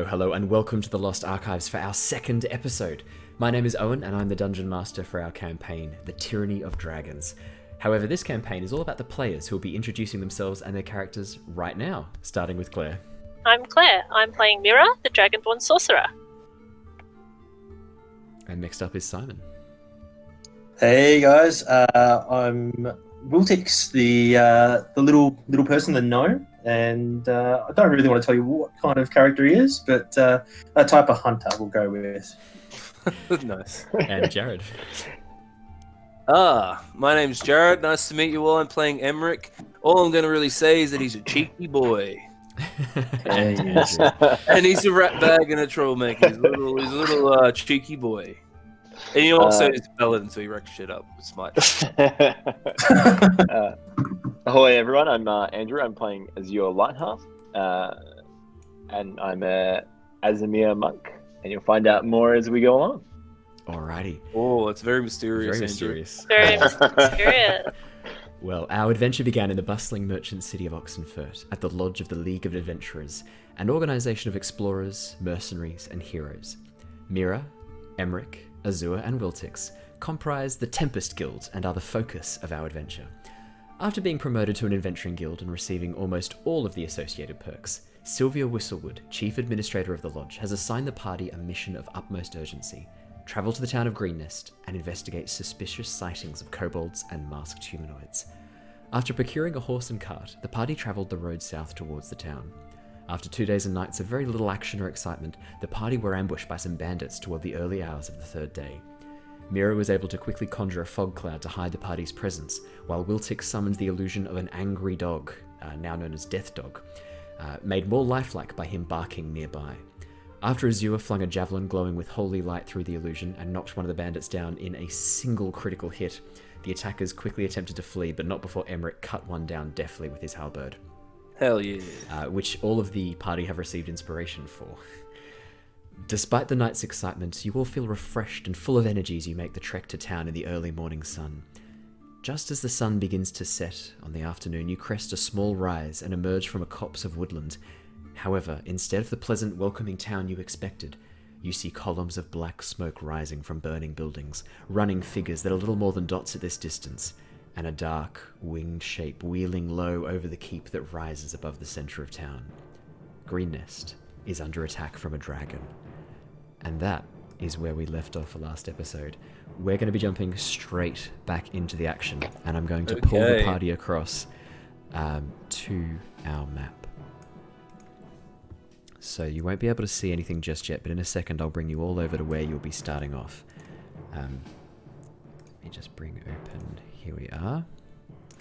Hello, and welcome to the Lost Archives for our second episode. My name is Owen, and I'm the Dungeon Master for our campaign, The Tyranny of Dragons. However, this campaign is all about the players who will be introducing themselves and their characters right now, starting with Claire. I'm Claire. I'm playing Mira, the Dragonborn Sorcerer. And next up is Simon. Hey guys, I'm Wiltix, the little person, the gnome, and I don't really want to tell you what kind of character he is, but a type of hunter we'll go with. Nice. And Jared. My name's Jared. Nice to meet you all. I'm playing Emmerich. All I'm going to really say is that he's a cheeky boy. And Andrew. And he's a rat bag and a troublemaker. He's a little cheeky boy. And he also is a paladin, so he wrecks shit up with smite. Ahoy everyone, I'm Andrew. I'm playing Azure Lightheart. And I'm a Azimir monk. And you'll find out more as we go along. Alrighty. Oh, it's very mysterious. Very Andrew. mysterious. Very mysterious. Well, our adventure began in the bustling merchant city of Oxenfurt, at the lodge of the League of Adventurers, an organisation of explorers, mercenaries, and heroes. Mira, Emmerich, Azure, and Wiltix comprise the Tempest Guild and are the focus of our adventure. After being promoted to an adventuring guild and receiving almost all of the associated perks, Sylvia Whistlewood, Chief Administrator of the Lodge, has assigned the party a mission of utmost urgency: travel to the town of Greennest and investigate suspicious sightings of kobolds and masked humanoids. After procuring a horse and cart, the party travelled the road south towards the town. After 2 days and nights of very little action or excitement, the party were ambushed by some bandits toward the early hours of the third day. Mira was able to quickly conjure a fog cloud to hide the party's presence, while Wiltix summoned the illusion of an angry dog, now known as Death Dog, made more lifelike by him barking nearby. After Azure flung a javelin glowing with holy light through the illusion and knocked one of the bandits down in a single critical hit, the attackers quickly attempted to flee, but not before Emmerich cut one down deftly with his halberd. Hell yeah. Which all of the party have received inspiration for. Despite the night's excitement, you all feel refreshed and full of energy as you make the trek to town in the early morning sun. Just as the sun begins to set on the afternoon, you crest a small rise and emerge from a copse of woodland. However, instead of the pleasant, welcoming town you expected, you see columns of black smoke rising from burning buildings, running figures that are little more than dots at this distance, and a dark, winged shape wheeling low over the keep that rises above the centre of town. Greennest is under attack from a dragon. And that is where we left off last episode. We're going to be jumping straight back into the action, and I'm going to pull the party across to our map. So you won't be able to see anything just yet, but in a second I'll bring you all over to where you'll be starting off. Let me just bring open, here we are.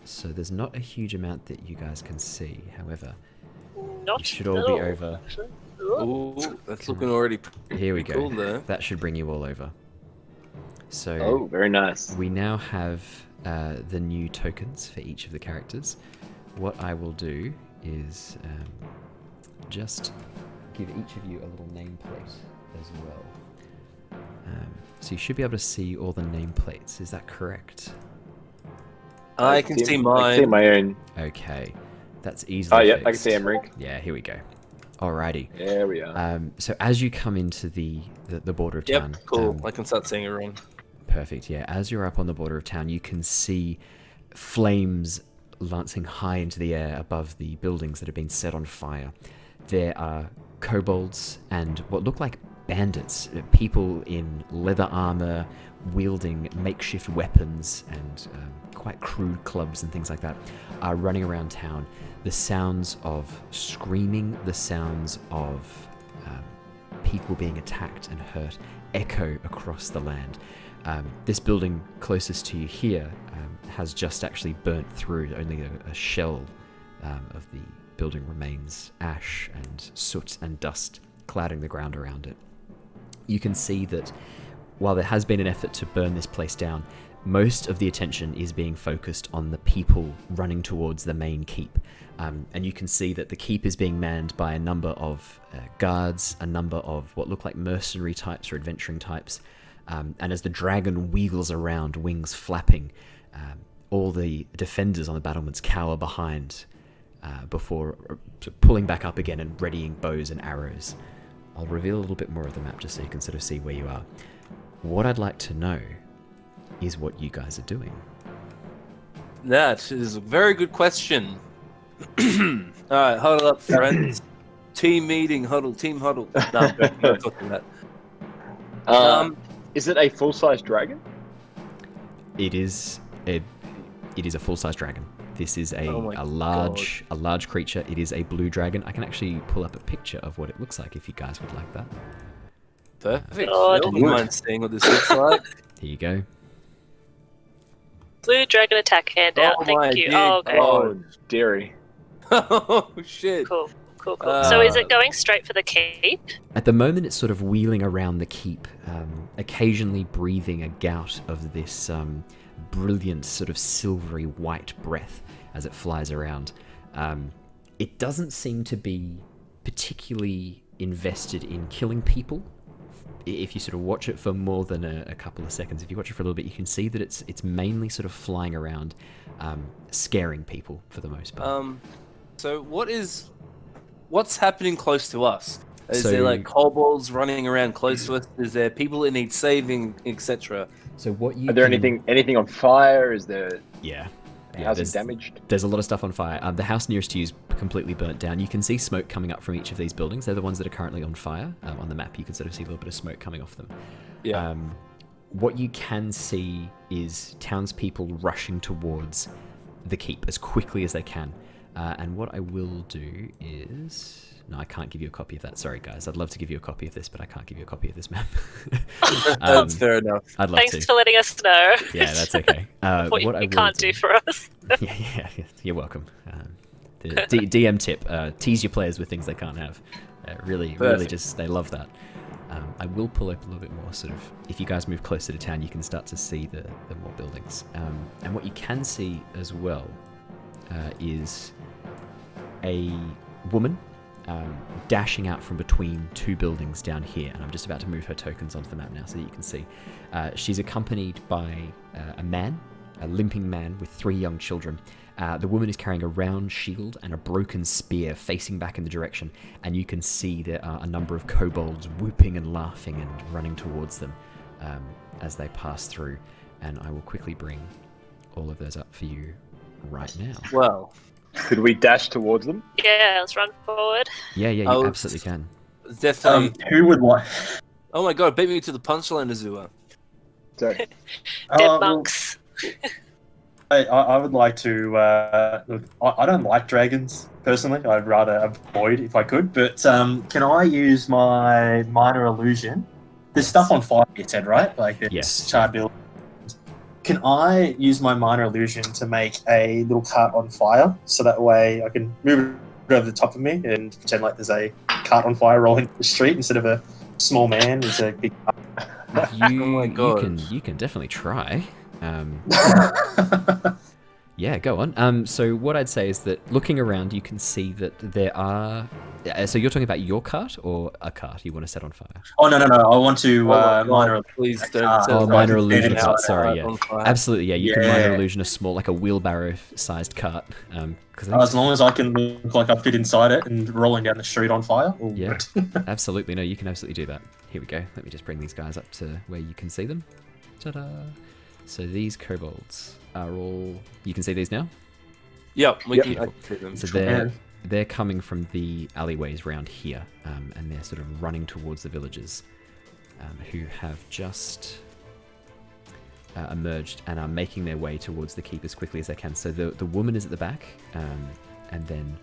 So there's not a huge amount that you guys can see, however, Not you should all be over. Ooh, that's looking already Here we go. cool there. That should bring you all over. So Oh, very nice. we now have the new tokens for each of the characters. What I will do is just give each of you a little nameplate as well. So you should be able to see all the nameplates. Is that correct? I can see I mine. can see my own. Okay, that's easily Oh, yeah, fixed. I can see Emmerich. Yeah, here we go. Alrighty. There we are. So as you come into the border of Yep, town, cool. I can start seeing everyone. perfect. Yeah, as you're up on the border of town, you can see flames lancing high into the air above the buildings that have been set on fire. There are kobolds and what look like bandits, people in leather armor, wielding makeshift weapons and quite crude clubs and things like that, are running around town. The sounds of screaming, the sounds of people being attacked and hurt echo across the land. This building closest to you here has just actually burnt through. Only a shell of the building remains, ash and soot and dust clouding the ground around it. You can see that while there has been an effort to burn this place down, most of the attention is being focused on the people running towards the main keep. And you can see that the keep is being manned by a number of guards, a number of what look like mercenary types or adventuring types. And as the dragon wheels around, wings flapping, all the defenders on the battlements cower behind before pulling back up again and readying bows and arrows. I'll reveal a little bit more of the map just so you can sort of see where you are. What I'd like to know is what you guys are doing. That is a very good question. Alright, huddle up, friends. Team meeting, huddle, team huddle. No, I'm not talking about that. Is it a full-size dragon? It is a full-size dragon. This is a Oh my large creature. It is a blue dragon. I can actually pull up a picture of what it looks like if you guys would like that. Perfect. God. I wouldn't mind seeing what this looks like. Here you go. Blue dragon attack handout. Oh my Thank you. dear Oh, okay. Oh, dearie. Oh shit. Cool. So is Uh, it going straight for the keep? At the moment, it's sort of wheeling around the keep, occasionally breathing a gout of this brilliant sort of silvery white breath as it flies around. It doesn't seem to be particularly invested in killing people. If you sort of watch it for more than a couple of seconds, if you watch it for a little bit, you can see that it's mainly sort of flying around, scaring people for the most part. So what's happening close to us? Is So- there like kobolds running around close to us? Is there people that need saving, etc.? So what you Are there can- anything on fire? Is there Yeah. housing damaged? There's a lot of stuff on fire. The house nearest to you is completely burnt down. You can see smoke coming up from each of these buildings. They're the ones that are currently on fire. On the map, you can sort of see a little bit of smoke coming off them. Yeah. What you can see is townspeople rushing towards the keep as quickly as they can. And what I will do is... No, I can't give you a copy of that. Sorry, guys. I'd love to give you a copy of this, but I can't give you a copy of this map. That's fair enough. I'd love Thanks to. for letting us know. Yeah, that's okay. what you I will can't do for us. yeah, you're welcome. The DM tip: tease your players with things they can't have. Really, Perfect. just they love that. I will pull up a little bit more. Sort of, if you guys move closer to town, you can start to see the more buildings. And what you can see as well is a woman dashing out from between two buildings down here. And I'm just about to move her tokens onto the map now so that you can see. She's accompanied by a limping man with 3 young children. The woman is carrying a round shield and a broken spear facing back in the direction, and you can see there are a number of kobolds whooping and laughing and running towards them as they pass through. And I will quickly bring all of those up for you right now. Well, Could we dash towards them? Yeah, let's run forward. Yeah, you Oh, absolutely can. definitely. Who would like? Oh my god, beat me to the punchline, Azua. Sorry. Dead well, monks. I would like to. Look, I don't like dragons personally. I'd rather avoid if I could. But can I use my minor illusion? There's stuff on fire, you said, right? Like there's Yes. charred buildings. Can I use my minor illusion to make a little cart on fire, so that way I can move it over the top of me and pretend like there's a cart on fire rolling the street instead of a small man with a big. You God. you can definitely try. Yeah, go on. So what I'd say is that looking around, you can see that there are. So you're talking about your cart or a cart you want to set on fire? Oh no! I want to Oh my God, minor. please don't. Oh, set minor fire illusion to cart, the sorry, yeah. on fire. Absolutely, yeah. You can Yeah. minor illusion a small, like a wheelbarrow-sized cart. Because As long as I can look like I fit inside it and rolling down the street on fire. all Yeah. good. absolutely, no, you can absolutely do that. Here we go. Let me just bring these guys up to where you can see them. Ta-da! So these kobolds are all. You can see these now. Yep, we Yep. can. I can see them. So Yeah. they're coming from the alleyways round here, and they're sort of running towards the villagers, who have just emerged and are making their way towards the keep as quickly as they can. So the woman is at the back, and then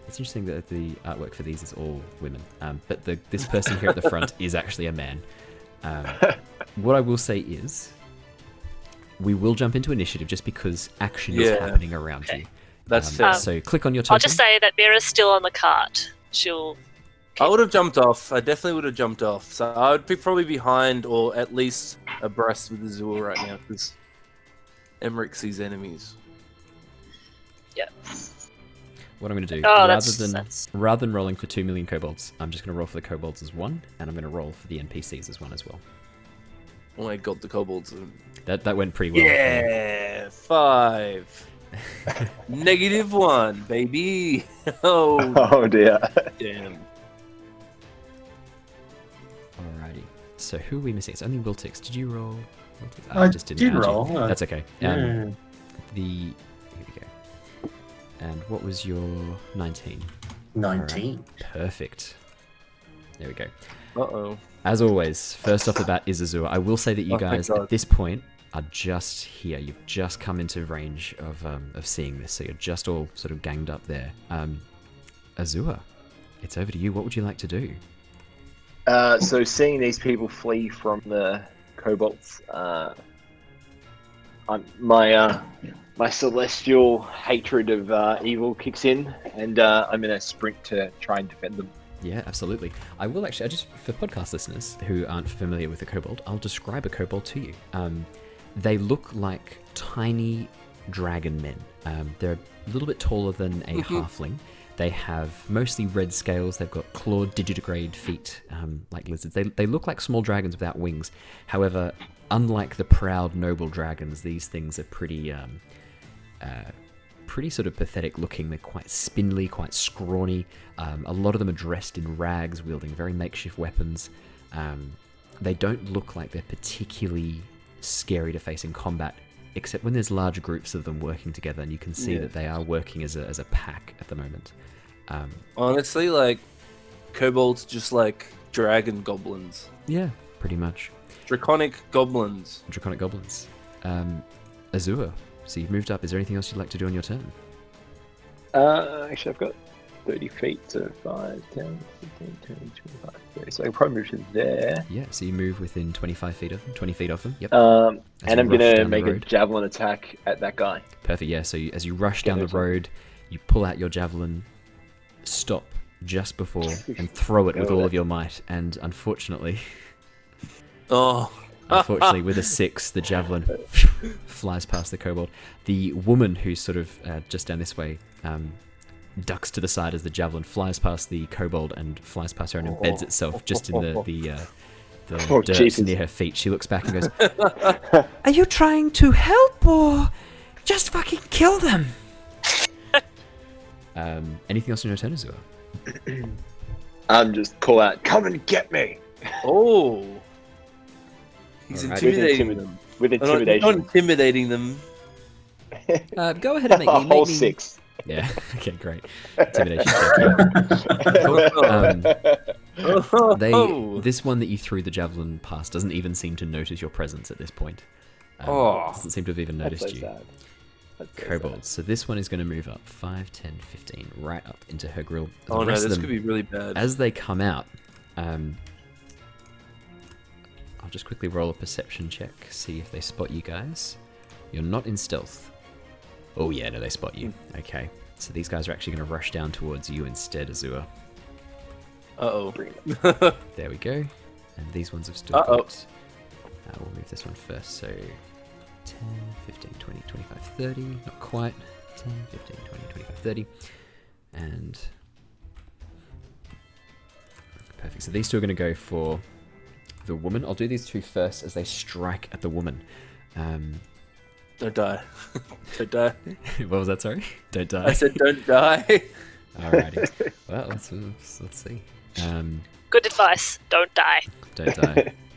it's interesting that the artwork for these is all women, but this person here at the front is actually a man. What I will say is, we will jump into initiative just because action is Yeah. happening around you. That's fair. So click on your token. I'll just say that Mira's still on the cart. She'll. I would have jumped off. I definitely would have jumped off. So I would be probably behind or at least abreast with Azua right now because Emmerich sees enemies. What I'm going to do, Oh, rather than rolling for 2 million kobolds, I'm just going to roll for the kobolds as 1, and I'm going to roll for the NPCs as 1 as well. Oh my god, the kobolds. That went pretty well. Yeah, 5. -1, baby. Oh, Oh dear. damn. So who are we missing? It's only Wiltix. Did you roll? Wiltix? I just did add you. roll. That's okay. Yeah. Here we go. And what was your 19? 19. Perfect. There we go. Uh-oh. As always, first off the bat is Azure. I will say that you Oh, thank guys God. at this point are just here. You've just come into range of seeing this, so you're just all sort of ganged up there. Azure, it's over to you. What would you like to do? So seeing these people flee from the kobolds, my celestial hatred of evil kicks in, and I'm gonna sprint to try and defend them. Yeah, absolutely. I will actually, for podcast listeners who aren't familiar with a kobold, I'll describe a kobold to you. They look like tiny dragon men. They're a little bit taller than a halfling. They have mostly red scales. They've got clawed digitigrade feet, like lizards. They look like small dragons without wings. However, unlike the proud noble dragons, these things are pretty sort of pathetic looking. They're quite spindly, quite scrawny. A lot of them are dressed in rags, wielding very makeshift weapons. They don't look like they're particularly scary to face in combat, except when there's large groups of them working together, and you can see that they are working as a pack at the moment. Honestly, like, kobolds just like dragon goblins. Yeah, pretty much. Draconic goblins. Draconic goblins. Azure, so you've moved up. Is there anything else you'd like to do on your turn? Actually, I've got 30 feet, so 5, 10, 15, 20, 25, 30. So I can probably move to there. Yeah, so you move within 25 feet of them, 20 feet of them. Yep. And you I'm rush gonna down the make a road. javelin attack at that guy. Perfect, yeah. So as you rush down the there's one. road, you pull out your javelin, stop just before, and throw it with all of your might. And unfortunately, with a 6, the javelin flies past the kobold. The woman who's sort of just down this way ducks to the side as the javelin flies past the kobold and flies past her and embeds itself just in the Oh, dirt Jesus. near her feet. She looks back and goes, "Are you trying to help or just fucking kill them?" Anything else on your turn, Azure? I'm just call out, "Come and get me!" Oh. He's Alright. intimidating them. With Not intimidation. intimidating them. Go ahead and A whole make me... 6. Yeah. Okay. Great. Intimidation check. Yeah. This one that you threw the javelin past doesn't even seem to notice your presence at this point. Doesn't seem to have even That's noticed so you. sad. That's so Kobolds. So this one is going to move up 5, 10, 15, right up into her grill. The Oh no, rest of this them, could be really bad. as they come out, I'll just quickly roll a perception check, see if they spot you guys. You're not in stealth. Oh yeah, no, they spot you. Okay, so these guys are actually going to rush down towards you instead, Azure. Uh-oh. There we go. And these ones have still Uh-oh. got... we'll move this one first, so 10, 15, 20, 25, 30. Not quite. 10, 15, 20, 25, 30. And... Perfect. So these two are going to go for the woman. I'll do these two first as they strike at the woman. Don't die. Don't die. What was that, sorry? Don't die. I said don't die. Alrighty. Well, let's see. Good advice. Don't die. Don't die.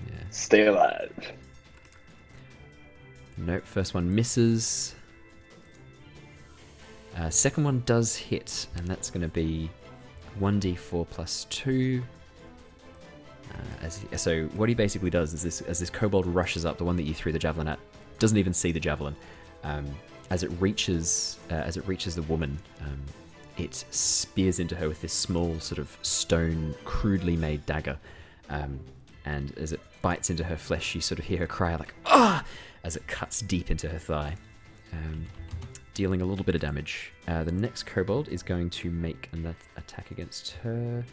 Yeah. Stay alive. Nope, first one misses. Second one does hit, and that's going to be 1d4 plus 2. So what he basically does is this: as this kobold rushes up, the one that you threw the javelin at doesn't even see the javelin. As it reaches the woman, it spears into her with this small sort of stone, crudely made dagger. And as it bites into her flesh, you sort of hear her cry like "ah!" as it cuts deep into her thigh, dealing a little bit of damage. The next kobold is going to make an attack against her.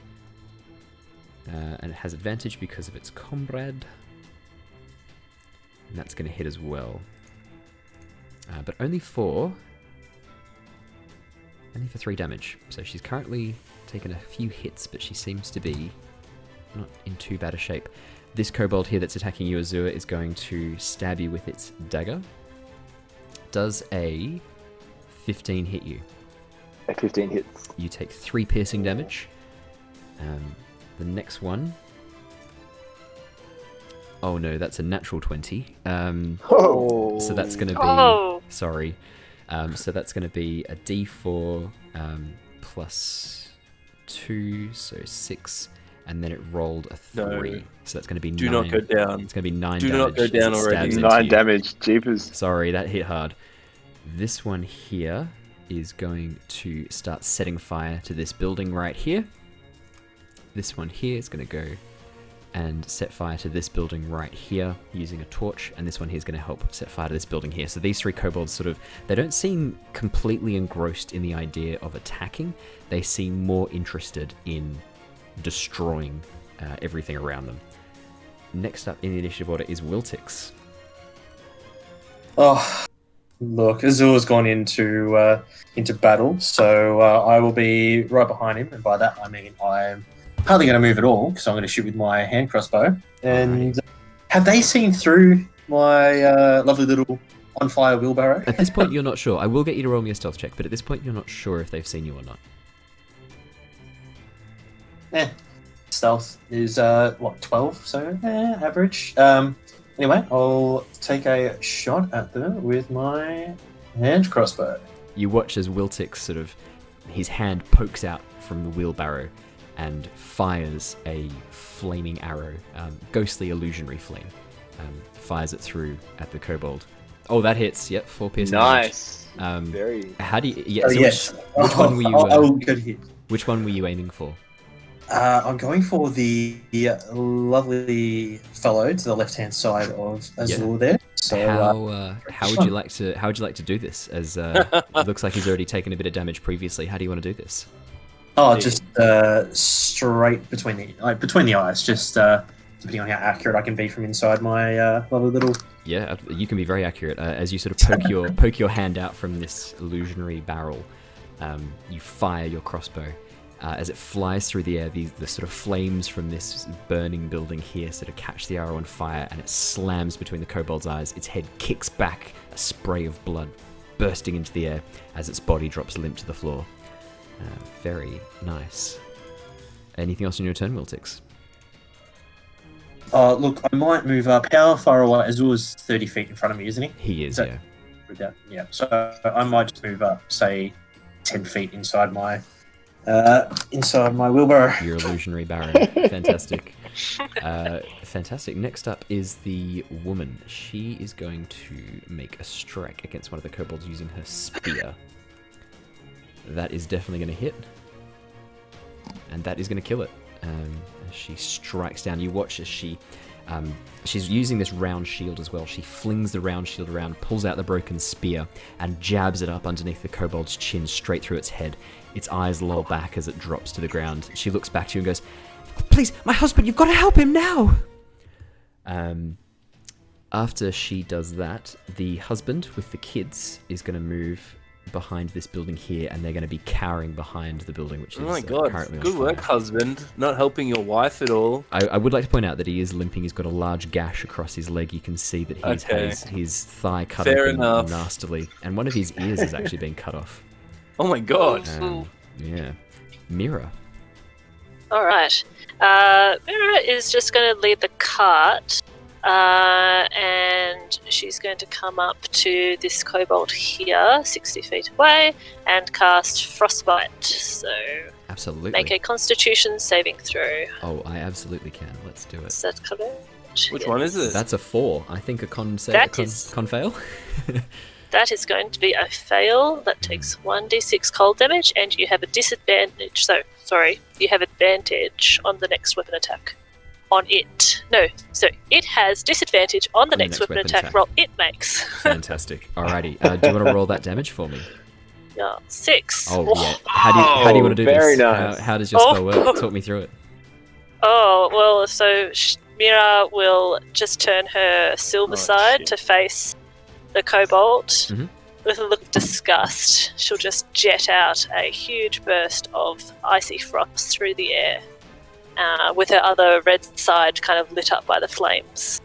And it has advantage because of its comrade. And that's going to hit as well. But only for 3 damage. So she's currently taken a few hits, but she seems to be not in too bad a shape. This kobold here that's attacking you, Azure, is going to stab you with its dagger. Does a 15 hit you? A 15 hits. You take 3 piercing damage. The next one Oh no, that's a natural 20. Oh. So that's going to be... Oh. Sorry. So that's going to be a d4 plus 2, so 6. And then it rolled a 3. No. So that's going to be 9. Do not go down. It's going to be 9 Do damage. not go as down it already. stabs into 9 you. damage, jeepers. Sorry, that hit hard. This one here is going to start setting fire to this building right here. This one here is going to go and set fire to this building right here using a torch, and this one here is going to help set fire to this building here. So these 3 kobolds sort of, they don't seem completely engrossed in the idea of attacking. They seem more interested in destroying everything around them. Next up in the initiative order is Wiltix. Oh, look, Azur's gone into battle, so I will be right behind him, and by that I mean I'm hardly going to move at all because I'm going to shoot with my hand crossbow. And have they seen through my lovely little on fire wheelbarrow? At this point, you're not sure. I will get you to roll me a stealth check, but at this point, you're not sure if they've seen you or not. Stealth is 12, so average. Anyway, I'll take a shot at them with my hand crossbow. You watch as Wiltix sort of, his hand pokes out from the wheelbarrow and fires a flaming arrow, ghostly illusionary flame. Fires it through at the kobold. Oh, that hits. Yep, 4 piercing Nice. damage. Very. How do you? Yeah, Oh, so yes. which one were you? I'll go hit. Which one were you aiming for? I'm going for the lovely fellow to the left-hand side of Azur there. So How would you like to do this? As it looks like he's already taken a bit of damage previously. How do you want to do this? just straight between the eyes, just depending on how accurate I can be from inside my lovely little. Yeah, you can be very accurate. As you sort of poke your hand out from this illusionary barrel, you fire your crossbow. As it flies through the air, the sort of flames from this burning building here sort of catch the arrow on fire, and it slams between the kobold's eyes. Its head kicks back, a spray of blood bursting into the air as its body drops limp to the floor. Very nice. Anything else on your turn, Wiltix? Look, I might move up. How far away? Azur's 30 feet in front of me, isn't he? He is, Is yeah. Yeah. So I might just move up, say, 10 feet inside my wheelbarrow. Your illusionary barrow. Fantastic. Fantastic. Next up is the woman. She is going to make a strike against one of the kobolds using her spear. That is definitely going to hit. And that is going to kill it. She strikes down. You watch as she's using this round shield as well. She flings the round shield around, pulls out the broken spear, and jabs it up underneath the kobold's chin, straight through its head. Its eyes loll back as it drops to the ground. She looks back to you and goes, "Please, my husband, you've got to help him now!" After she does that, the husband with the kids is going to move behind this building here, and they're going to be cowering behind the building, which is Oh my god, currently on good work, fire. husband. Not helping your wife at all. I would like to point out that he is limping. He's got a large gash across his leg. You can see that he's Okay. had his thigh cut Fair open enough. nastily, and one of his ears has actually been cut off. Oh my god. Yeah. Mira. All right. Mira is just going to lead the cart, and she's going to come up to this kobold here, 60 feet away, and cast Frostbite. So Absolutely. make a Constitution saving throw. Oh, I absolutely can. Let's do Is it. that correct? Which one is it? That's a 4. I think a con save. That con, is- con fail. That is going to be a fail. That takes 1d6 cold damage, and you have a disadvantage. You have advantage on the next weapon attack. On it. No, so it has disadvantage on the next weapon attack roll it makes. Fantastic. Alrighty. Do you want to roll that damage for me? Yeah, 6. Oh yeah. How do you want to do very this? nice. How does your spell work? Talk me through it. Oh, well, so Mira will just turn her silver Oh, side shit. to face the kobold. Mhm. With a look of disgust, she'll just jet out a huge burst of icy frost through the air, with her other red side kind of lit up by the flames.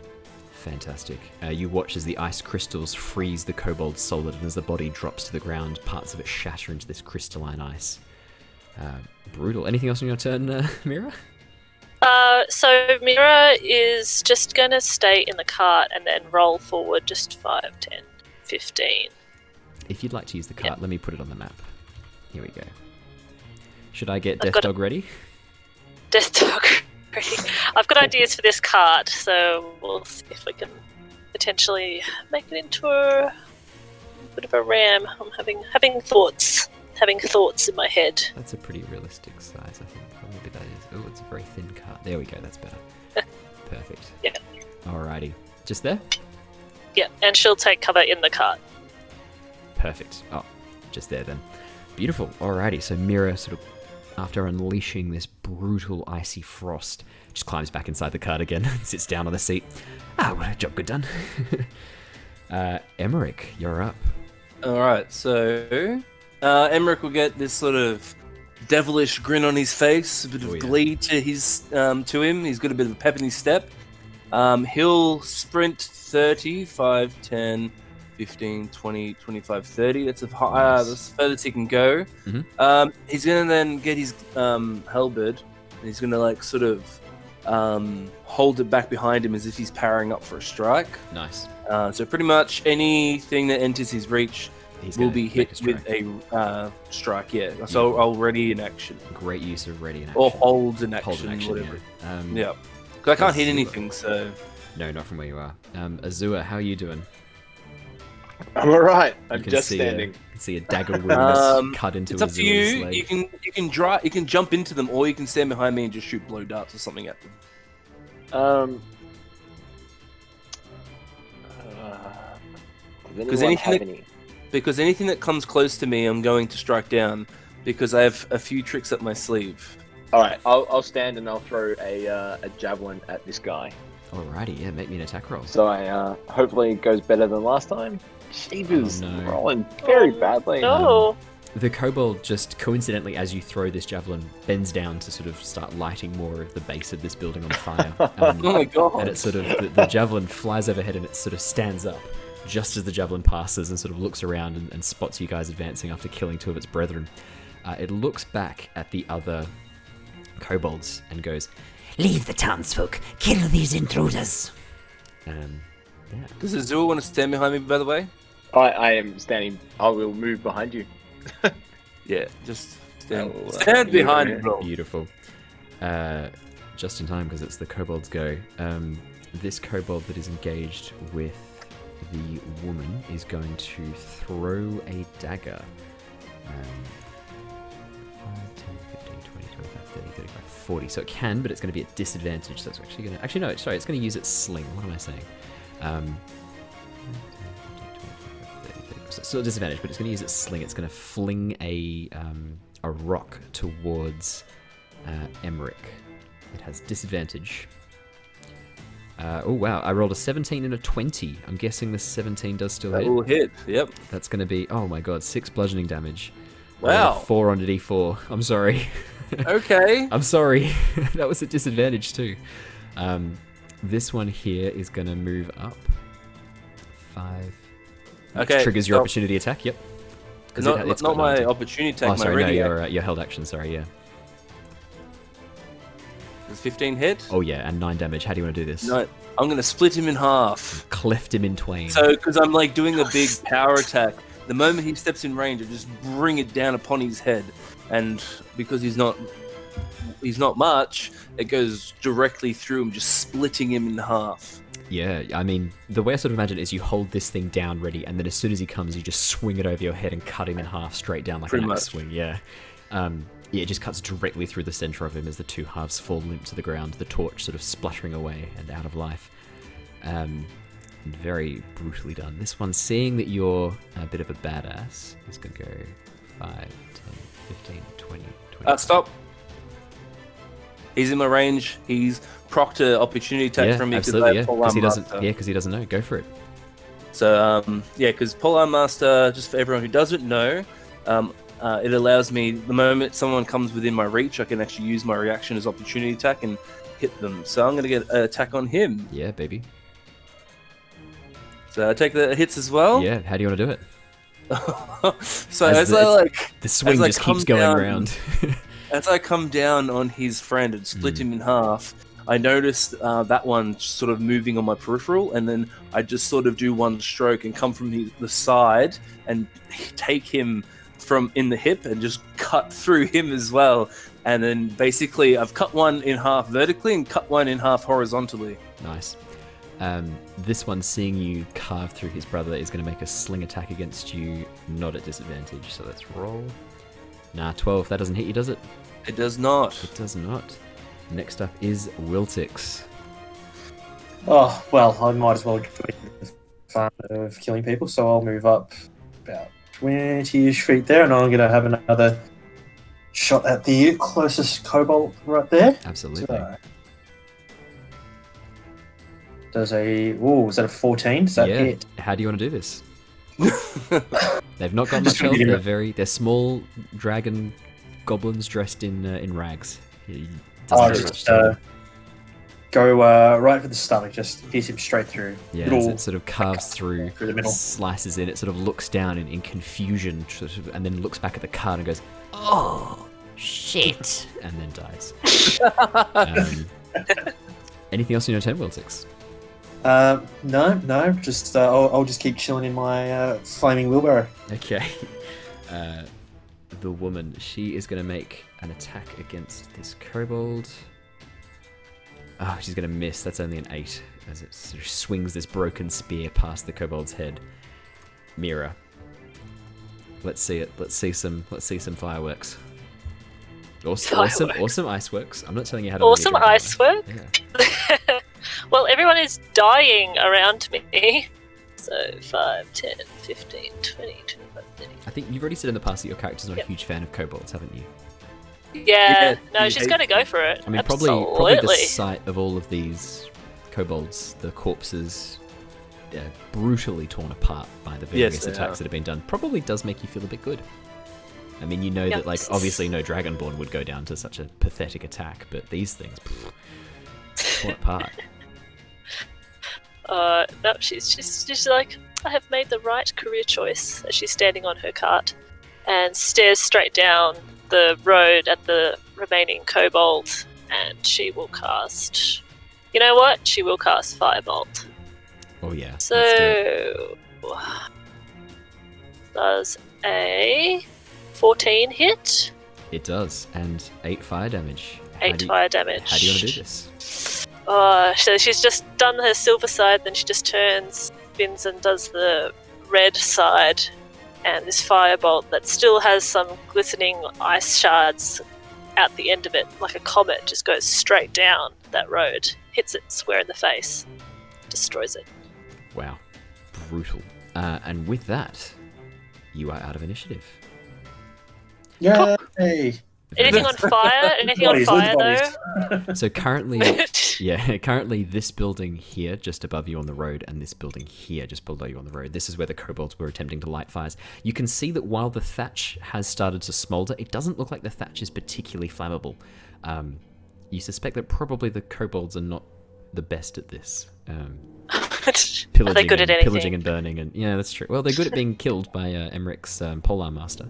Fantastic. You watch as the ice crystals freeze the kobold solid, and as the body drops to the ground, parts of it shatter into this crystalline ice. Brutal. Anything else on your turn, Mira? So Mira is just going to stay in the cart and then roll forward just 5, 10, 15. If you'd like to use the cart, Yeah. let me put it on the map. Here we go. Should I get I've Death got Dog ready? Death Dog ready. I've got ideas for this cart, so we'll see if we can potentially make it into a bit of a ram. I'm having thoughts in my head. That's a pretty realistic size, I think. Or maybe that is. Oh, it's a very thin cart. There we go, that's better. Perfect. Yeah. Alrighty. Just there? Yeah, and she'll take cover in the cart. Perfect. Oh, just there then. Beautiful. Alrighty, so Mira sort of, after unleashing this brutal icy frost, just climbs back inside the cart again and sits down on the seat. Ah, what a job good done. Emmerich, you're up. All right, so Emmerich will get this sort of devilish grin on his face, a bit of Oh, yeah. glee to his to him. He's got a bit of a pep in his step. He'll sprint 30, 5, 10, 15, 20, 25, 30. That's Nice. that's the furthest he can go. Mhm. He's gonna then get his halberd, and he's gonna like sort of hold it back behind him as if he's powering up for a strike. Nice. So pretty much anything that enters his reach He's will gonna be make hit strike. with a strike. Yeah. So I'll ready in action Great use of ready in action. or hold in action, Hold in action, whatever. yeah. Yeah. Because I can't hit Azure. anything, so No, not from where you are. Azua, how are you doing? I'm alright. I'm You can just see standing. You can see a dagger wound cut into it's up to Azua's you. leg. You can jump into them, or you can stand behind me and just shoot blow darts or something at them. Does 'Cause anyone anything have that- any? Because anything that comes close to me, I'm going to strike down. Because I have a few tricks up my sleeve. Alright, I'll stand and I'll throw a javelin at this guy. Alrighty, yeah, make me an attack roll. So I hopefully it goes better than last time. Jeebus, Oh, no. rolling very badly. No. The kobold just coincidentally, as you throw this javelin, bends down to sort of start lighting more of the base of this building on fire. Oh my god! And it sort of the javelin flies overhead and it sort of stands up just as the javelin passes and sort of looks around and spots you guys advancing after killing two of its brethren. It looks back at the other kobolds and goes, Leave the townsfolk. Kill these intruders. yeah. Does Azul want to stand behind me, by the way? I am standing. I will move behind you. Yeah, just stand, Oh, stand yeah. behind me, bro. Beautiful. Just in time because it's the kobold's go. This kobold that is engaged with the woman is going to throw a dagger. 5, 10, 15, 20, 25, 30, 35, 40. So it can, but it's going to be at disadvantage. So it's actually going to... Actually, no, sorry. It's going to use its sling. What am I saying? 10, 15, 20, 25, 30, 30. So still at disadvantage, but it's going to use its sling. It's going to fling a rock towards Emmerich. It has disadvantage. Oh wow, I rolled a 17 and a 20. I'm guessing the 17 does still That hit. will hit. Yep. That's going to be, oh my god, 6 bludgeoning damage. Wow. 4 on a d4. I'm sorry. Okay. I'm sorry. That was a disadvantage too. This one here is going to move up 5. Which Okay. triggers your so- opportunity attack. Yep. 'Cause it's Not got my 19. opportunity attack. Oh, my sorry, no, ready your held action. Sorry, yeah. Does 15 hit? Oh yeah, and 9 damage. How do you want to do this? No, I'm gonna split him in half. Cleft him in twain. So, because I'm like doing a big power attack, the moment he steps in range, I just bring it down upon his head, and because he's not much, it goes directly through him, just splitting him in half. Yeah, I mean, the way I sort of imagine it is you hold this thing down ready, and then as soon as he comes, you just swing it over your head and cut him in half straight down like Pretty an axe much. swing. Yeah. Yeah, it just cuts directly through the center of him as the two halves fall limp to the ground, the torch sort of spluttering away and out of life. And very brutally done. This one, seeing that you're a bit of a badass, is going to go 5, 10, 15, 20, 20. Stop. He's in my range. He's procced an opportunity attack Yeah, from me absolutely, yeah. because Because he doesn't know. Go for it. So, because Polearm Master, just for everyone who doesn't know, it allows me, the moment someone comes within my reach, I can actually use my reaction as opportunity attack and hit them. So I'm going to get an attack on him. Yeah, baby. So I take the hits as well. Yeah, how do you want to do it? So As as the- I like, The swing I just come keeps going down- around. As I come down on his friend and split him in half, I noticed that one sort of moving on my peripheral, and then I just sort of do one stroke and come from the side and take him from in the hip and just cut through him as well. And then basically I've cut one in half vertically and cut one in half horizontally. Nice. This one, seeing you carve through his brother, is going to make a sling attack against you, not at disadvantage. So let's roll. Nah, 12. That doesn't hit you, does it? It does not. It does not. Next up is Wiltix. Oh, well, I might as well join the fun of killing people, so I'll move up about 20-ish feet there, and I'm going to have another shot at the closest kobold right there. Absolutely. So, does is that a 14? Does that hit? How do you want to do this? They've not got Just much health. gonna They're small dragon goblins dressed in rags. He I'll doesn't have just much to do. go right for the stomach, just pierce him straight through. Yeah, as Little it sort of carves through through the middle. slices in, it sort of looks down in confusion, sort of, and then looks back at the card and goes, "Oh, shit," and then dies. Anything else in your turn, Wiltix? No, just I'll just keep chilling in my flaming wheelbarrow. Okay. The woman, she is going to make an attack against this kobold. Oh, she's going to miss. That's only an 8 as it sort of swings this broken spear past the kobold's head. Mira. Let's see it. Let's see some fireworks. Awesome ice works. I'm not telling you how to Awesome make it ice work? Yeah. Well, everyone is dying around me. So 5, 10, 15, 20, 25, 30. I think you've already said in the past that your character's not a huge fan of kobolds, haven't you? Yeah, no, you she's hate going to go for it. I mean, Absolutely. probably the sight of all of these kobolds, the corpses, brutally torn apart by the various they attacks are. that have been done, probably does make you feel a bit good. I mean, you know that, like, obviously no Dragonborn would go down to such a pathetic attack, but these things, torn apart. No, she's like, I have made the right career choice as she's standing on her cart and stares straight down the road at the remaining kobold, and she will cast. You know what? She will cast Firebolt. Oh yeah. So does a 14 hit? It does, and 8 fire damage. 8 fire damage. How do you want to do this? So she's just done her silver side, then she just turns, spins, and does the red side. And this firebolt that still has some glistening ice shards at the end of it, like a comet, just goes straight down that road, hits it square in the face, destroys it. Wow, brutal. And with that, you are out of initiative. Yay! Anything on fire? Anything on fire though? So currently, currently this building here, just above you on the road, and this building here, just below you on the road, this is where the kobolds were attempting to light fires. You can see that while the thatch has started to smolder, it doesn't look like the thatch is particularly flammable. You suspect that probably the kobolds are not the best at this. Are they good at anything? Pillaging and burning, and yeah, that's true. Well, they're good at being killed by Emmerich's polearm master.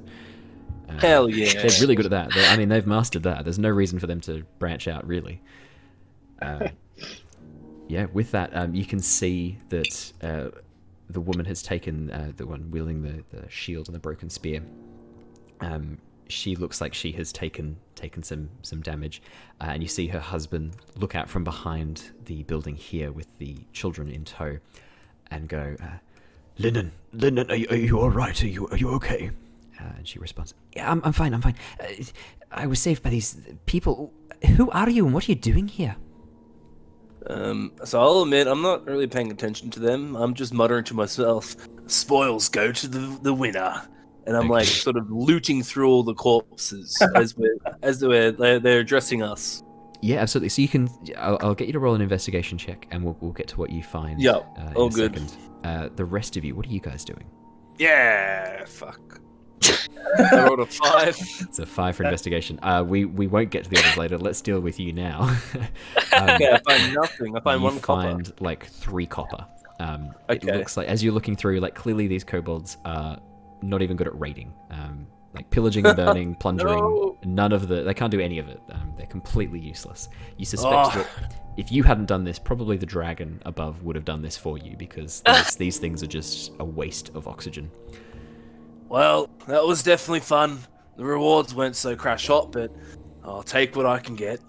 Hell yeah. They're really good at that. I mean, they've mastered that. There's no reason for them to branch out, really. Yeah, with that, you can see that the woman has taken, the one wielding the shield and the broken spear. She looks like she has taken some damage. And you see her husband look out from behind the building here with the children in tow and go, Linden, are you all right? Are you okay? And she responds, yeah, I'm fine. I was saved by these people. Who are you and what are you doing here? So I'll admit, I'm not really paying attention to them. I'm just muttering to myself, spoils go to the winner. And I'm like sort of looting through all the corpses as they're addressing us. Yeah, absolutely. So you can, I'll get you to roll an investigation check and we'll get to what you find. Yeah, all in a good. Second. The rest of you, what are you guys doing? Yeah, fuck. I rolled a 5. It's a 5 for investigation. We won't get to the others later. Let's deal with you now. Okay, I find nothing. I find you 1 copper. find like 3 copper. It Okay. looks like, as you're looking through, like clearly these kobolds are not even good at raiding. Like pillaging and burning, plundering. No. None of the. They can't do any of it. They're completely useless. You suspect that if you hadn't done this, probably the dragon above would have done this for you because these things are just a waste of oxygen. Well, that was definitely fun. The rewards weren't so crash hot, but I'll take what I can get.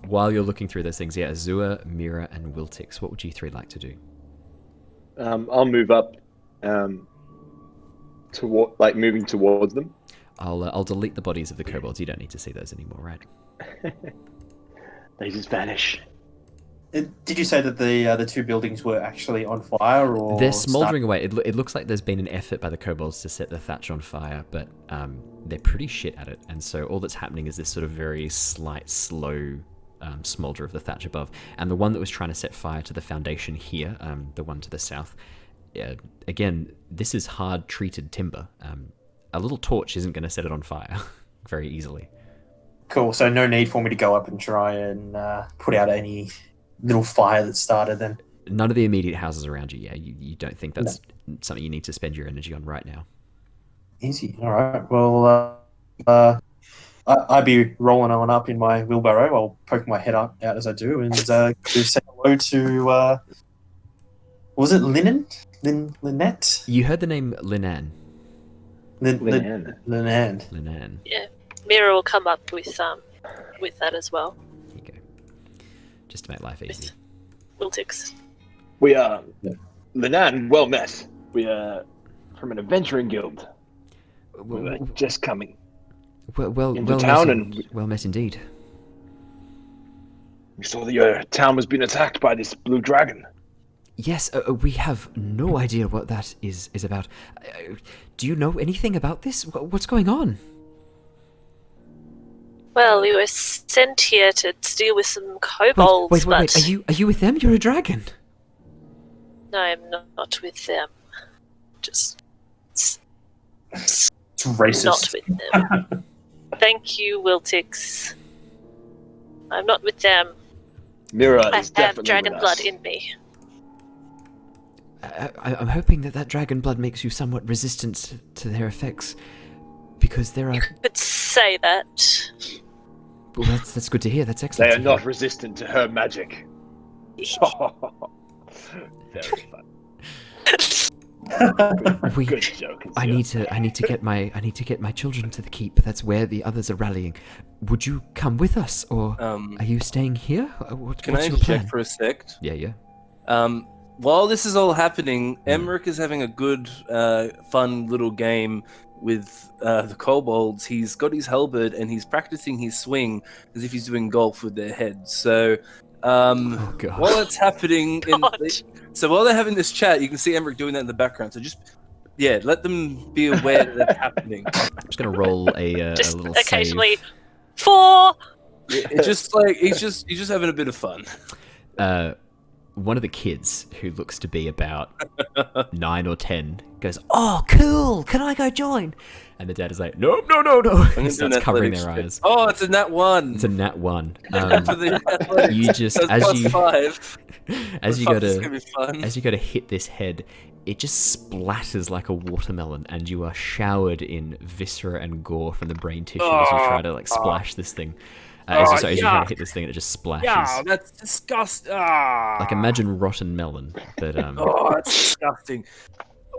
While you're looking through those things, yeah, Azua, Mira, and Wiltix, what would you three like to do? I'll move up, moving towards them. I'll delete the bodies of the kobolds. You don't need to see those anymore, right? They just vanish. Did you say that the two buildings were actually on fire, or They're smouldering away. It looks like there's been an effort by the kobolds to set the thatch on fire, but they're pretty shit at it. And so all that's happening is this sort of very slight, slow smolder of the thatch above. And the one that was trying to set fire to the foundation here, the one to the south, again, this is hard treated timber. A little torch isn't going to set it on fire very easily. Cool. So no need for me to go up and try and put out any little fire that started then. None of the immediate houses around you, yeah. You don't think that's something you need to spend your energy on right now. Easy. All right. Well, I'd be rolling on up in my wheelbarrow. I'll poke my head out as I do and say hello to, was it Lynette? You heard the name Linan. Linan. Yeah, Mira will come up with that as well. Here you go. Just to make life easy. Wiltix. We are Linan. Well met. We are from an adventuring guild. We were just coming Well into town, met, and well met indeed. we saw that your town was being attacked by this blue dragon. Yes, we have no idea what that is about. Do you know anything about this? What's going on? Well, we were sent here to deal with some kobolds, Wait, but are you with them? You're a dragon. no, I'm not with them. Just It's racist. not with them. Thank you, Wiltix. I'm not with them. Mira I is have definitely dragon with blood us. in me. I'm hoping that dragon blood makes you somewhat resistant to their effects, because there are. Could say that. Well, that's good to hear. That's They excellent. are not resistant to her magic. Very fun. We- Good joke. I need to get my children to the keep. That's where the others are rallying. Would you come with us, or are you staying here? Can What's I your interject plan? for a sec? Yeah. While this is all happening, Emmerich is having a good, fun little game with the kobolds. He's got his halberd and he's practicing his swing as if he's doing golf with their heads. So, Oh god. while it's happening, God. so while they're having this chat, you can see Emmerich doing that in the background. So just, let them be aware that that's happening. I'm just gonna roll a Just little occasionally, 4. It's just like he's just having a bit of fun. save. One of the kids, who looks to be about 9 or 10, goes, "Oh, cool! Can I go join?" And the dad is like, "No." I'm gonna do He an starts covering athletics their check. eyes. Oh, it's a nat 1. It's a nat 1. For the athletics. You just That's as plus you 5. as you Oh, go this is gonna to be fun. as you go to hit this head, it just splatters like a watermelon, and you are showered in viscera and gore from the brain tissue as you try to splash this thing. As you try to yuck. hit this thing, and it just splashes. Yeah, that's disgusting. Like imagine rotten melon, but Oh, that's disgusting.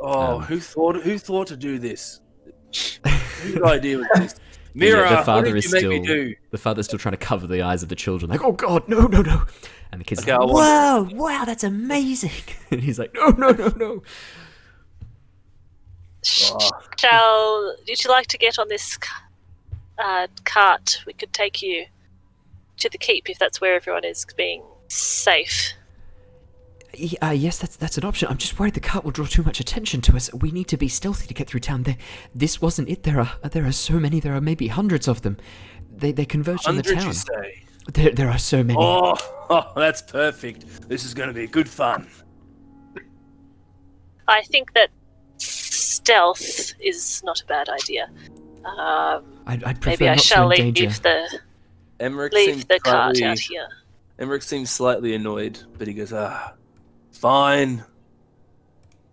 Oh, Um, who thought to do this? Whose idea was this? Mira, the what father did is you make me still do? the father's still trying to cover the eyes of the children, like, "Oh God, no!" And the kids, Okay, like, I want- wow, that's amazing. And he's like, no. Would you like to get on this cart? We could take you to the keep if that's where everyone is being safe. Yes, that's an option. I'm just worried the cart will draw too much attention to us. We need to be stealthy to get through town. This wasn't it. There are so many. There are maybe hundreds of them. They converge on the 100, town. you say? There are so many. Oh, that's perfect. This is going to be good fun. I think that stealth is not a bad idea. I'd prefer Maybe I not shall to endanger. Emmerich leave the cart out here. Emmerich seems slightly annoyed, but he goes, fine.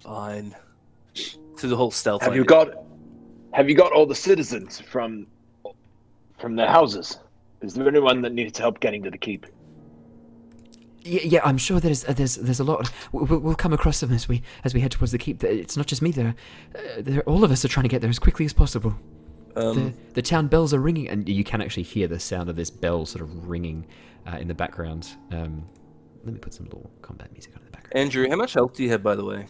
To the whole stealth Have idea. Have you got all the citizens from their houses? Is there anyone that needs help getting to the keep? Yeah, I'm sure there's a lot. We'll come across them as we head towards the keep. It's not just me. All of us are trying to get there as quickly as possible. The town bells are ringing, and you can actually hear the sound of this bell sort of ringing in the background. Let me put some little combat music on in the background. Andrew, how much health do you have, by the way?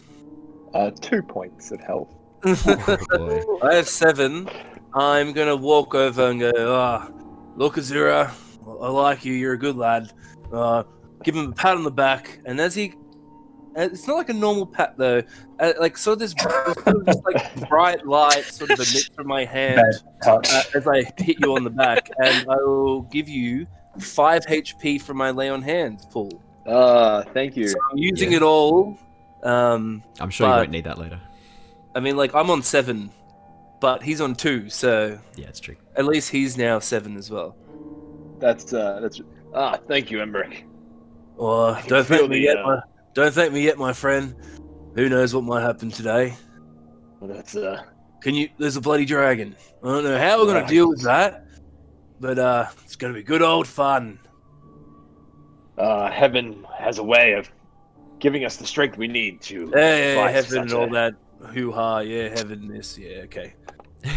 2 points of health. Oh boy. I have 7. I'm gonna walk over and go, look, Azura, I like you. You're a good lad. Give him a pat on the back, and as he, it's not like a normal pat though. Like so, this sort of just like bright light sort of emits from my hand as I hit you on the back, and I will give you 5 HP from my lay on hands pool. Thank you. So I'm using it all. I'm sure you won't need that later. I mean, like I'm on 7, but he's on 2, so Yeah, it's true. at least he's now 7 as well. That's thank you, Emmerich. Oh, don't thank me yet, my friend. Who knows what might happen today? Well, that's There's a bloody dragon. I don't know how we're gonna deal with that, but it's gonna be good old fun. heaven has a way of giving us the strength we need to. Yeah, heaven and all that hoo-ha. Yeah, heaven, this. Yeah, okay.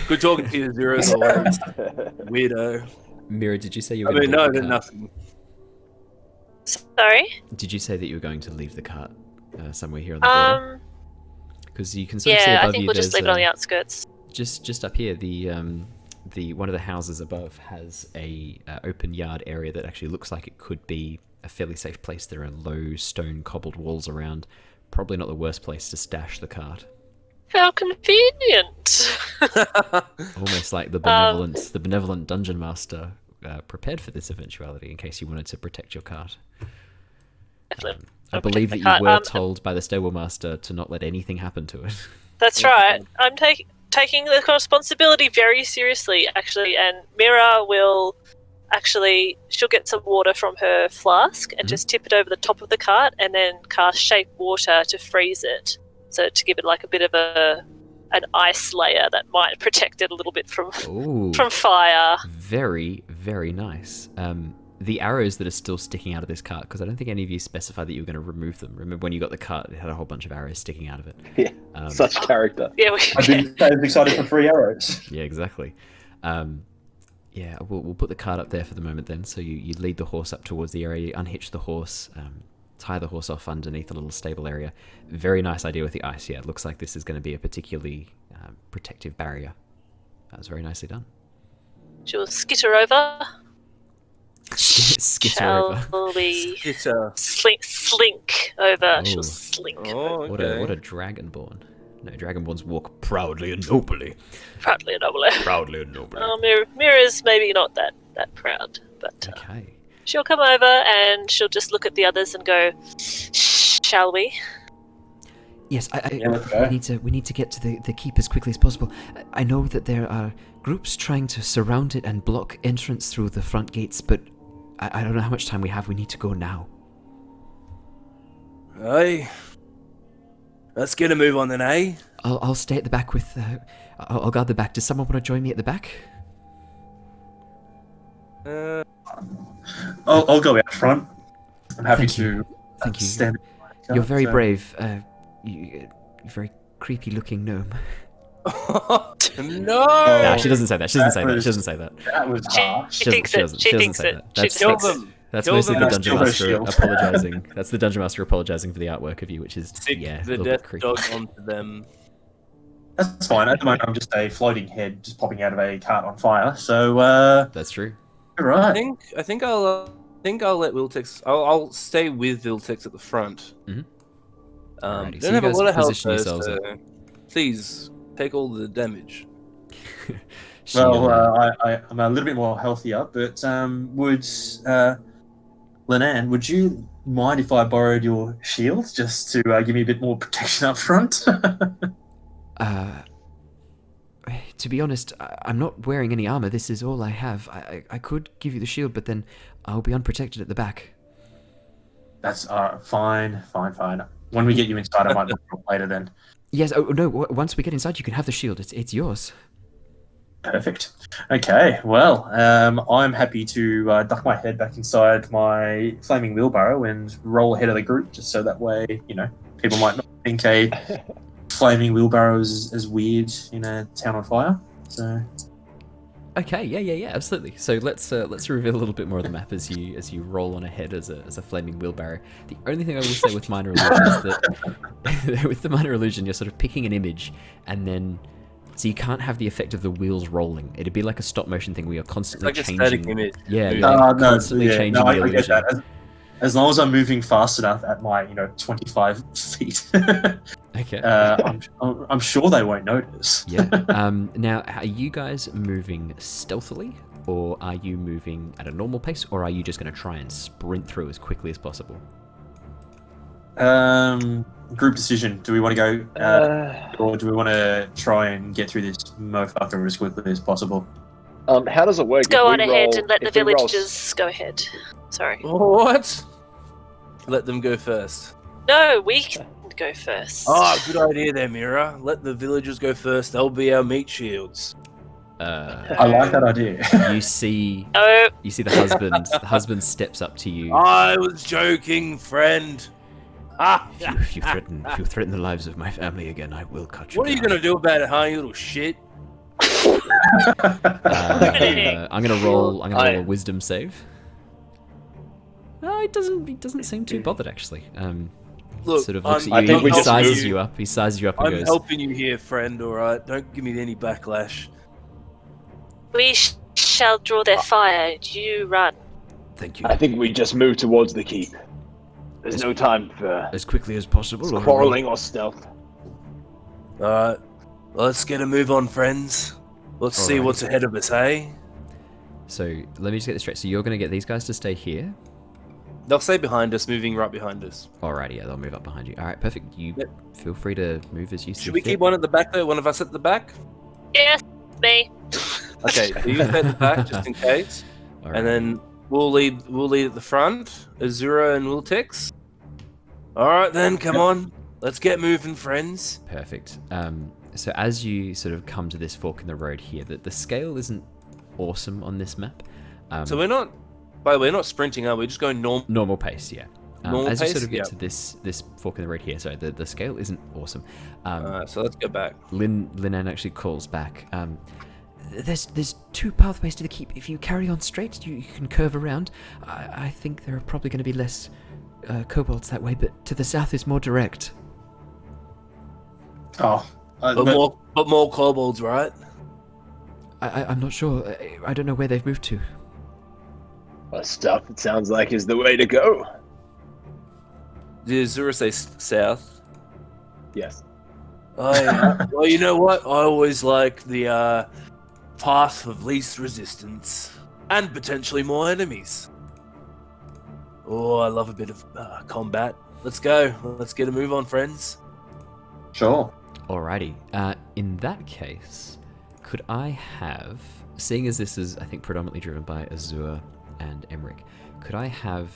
Good talking to you, Zero, as always. Weirdo. Mira, did you say you were I mean, going to no, leave the cart? nothing. Sorry? Did you say that you were going to leave the cart somewhere here on the border? Because you can sort of see Yeah, above I think you we'll just leave it on the outskirts. just up here, the one of the houses above has a open yard area that actually looks like it could be a fairly safe place. There are low stone cobbled walls around. Probably not the worst place to stash the cart. How convenient! Almost like the benevolent dungeon master prepared for this eventuality in case you wanted to protect your cart. Definitely. I I'll believe protect that the you cart. were told by the stable master to not let anything happen to it. That's right. I'm taking the responsibility very seriously, actually, and Mira will she'll get some water from her flask and just tip it over the top of the cart and then cast shape water to freeze it. So to give it like a bit of an ice layer that might protect it a little bit from Ooh, fire. very, very nice. The arrows that are still sticking out of this cart, because I don't think any of you specified that you were going to remove them. Remember when you got the cart, it had a whole bunch of arrows sticking out of it. Yeah, such character. Yeah, I've been so excited for 3 arrows. Yeah, exactly. Yeah, we'll put the cart up there for the moment then. So you lead the horse up towards the area, you unhitch the horse, tie the horse off underneath a little stable area. Very nice idea with the ice. Yeah, it looks like this is going to be a particularly protective barrier. That was very nicely done. she'll skitter over. Skitter over. Shall we Skitter. slink over? Oh. She'll slink. Oh, What okay. a dragonborn. No, dragonborns walk proudly and nobly. Proudly and nobly. Proudly and nobly. Mira's maybe not that proud, but Okay. she'll come over and she'll just look at the others and go, "Shall we?" Yes, Yeah, let's go. we need to get to the keep as quickly as possible. I know that there are groups trying to surround it and block entrance through the front gates, but I don't know how much time we have. We need to go now. Hey, let's get a move on then, eh? I'll stay at the back with. I'll guard the back. Does someone want to join me at the back? I'll go out front. I'm happy Thank you. to Thank you. stand. You're very So- brave. You're very creepy looking gnome. No! Nah, she doesn't say that. She doesn't say that. was- She doesn't say that. That was harsh. She thinks it. She thinks say it. that. She That's, Kill thinks them! that's Kill mostly them. the dungeon Steal her master shield. apologizing. That's the dungeon master apologizing for the artwork of you, which is Stick yeah, a the little death bit creepy. dog onto them. That's fine. At the moment, I'm just a floating head just popping out of a cart on fire. So, That's true. I right. think I'll let Viltex. I'll stay with Viltex at the front. Mhm. Alrighty, so Don't you have a guys lot of health position though, yourselves so up. please take all the damage. She, Well, I'm a little bit more healthier, but Lenan, would you mind if I borrowed your shield just to give me a bit more protection up front? to be honest, I'm not wearing any armor. This is all I have. I could give you the shield, but then I'll be unprotected at the back. That's fine. When we get you inside, I might look later then. Yes. Oh no. Once we get inside, you can have the shield. It's yours. Perfect. Okay, well, I'm happy to duck my head back inside my flaming wheelbarrow and roll ahead of the group, just so that way, people might not think a flaming wheelbarrow is as weird in a town on fire. So, Okay, yeah, absolutely. So let's reveal a little bit more of the map as you roll on ahead as a flaming wheelbarrow. The only thing I will say with minor illusion is that with the minor illusion, you're sort of picking an image, and then so you can't have the effect of the wheels rolling. It'd be like a stop motion thing where you're constantly Like a changing. static image. Yeah, No, you're constantly changing the I get illusion. that. As long as I'm moving fast enough at my 25 feet, Okay. I'm sure they won't notice. Yeah. Now, are you guys moving stealthily, or are you moving at a normal pace, or are you just going to try and sprint through as quickly as possible? Group decision. Do we want to go, or do we want to try and get through this motherfucker as quickly as possible? How does it work? Go If on we ahead roll- and let the if we roll villagers go ahead. Sorry. What? Let them go first. No, we can go first. Oh, good idea there, Mira. Let the villagers go first. They'll be our meat shields. I like that idea. You see Oh, the husband. The husband steps up to you. I was joking, friend. Ah, If you threaten the lives of my family again, I will cut you. what are you down. gonna do about it, huh, you little shit? I'm gonna roll a I- wisdom save. No, he doesn't seem too bothered actually. Look, Sort of looks I'm- at I you. think He we just sizes move- you up. He sizes you up and I'm goes. helping you here, friend, alright? Don't give me any backlash. we shall draw their fire. You run. Thank you. I think we just move towards the keep. There's no time for As quickly as possible. or- quarreling or stealth. Alright, let's get a move on, friends. Let's see Alright. what's ahead of us, eh? So let me just get this straight. So you're gonna get these guys to stay here. They'll stay behind us, moving right behind us. Alrighty, yeah, they'll move up behind you. All right, perfect. You Yep. feel free to move as you see Should we fit. keep one at the back though? One of us at the back? Yes, me. Okay, so you stay at the back just in case. All And right. then we'll lead at the front. Azura and Wiltex. Alright then, come on. Let's get moving, friends. Perfect. So as you sort of come to this fork in the road here, the scale isn't awesome on this map. So we're not, by the way, we're not sprinting, are we? Just going normal. Normal pace, yeah. Normal as you pace? sort of get Yeah. to this fork in the road here, sorry, the scale isn't awesome. So let's go back. Linan actually calls back. There's two pathways to the keep. If you carry on straight, you can curve around. I think there are probably going to be less kobolds that way, but to the south is more direct. Oh, But more kobolds, right? I'm not sure. I don't know where they've moved to. Well, stuff, it sounds like is the way to go. Did Azura say south? Yes. Well, you know what? I always like the path of least resistance and potentially more enemies. Oh, I love a bit of combat. Let's go. Let's get a move on, friends. sure. Alrighty. In that case, could I have, seeing as this is, I think, predominantly driven by Azure and Emmerich, could I have,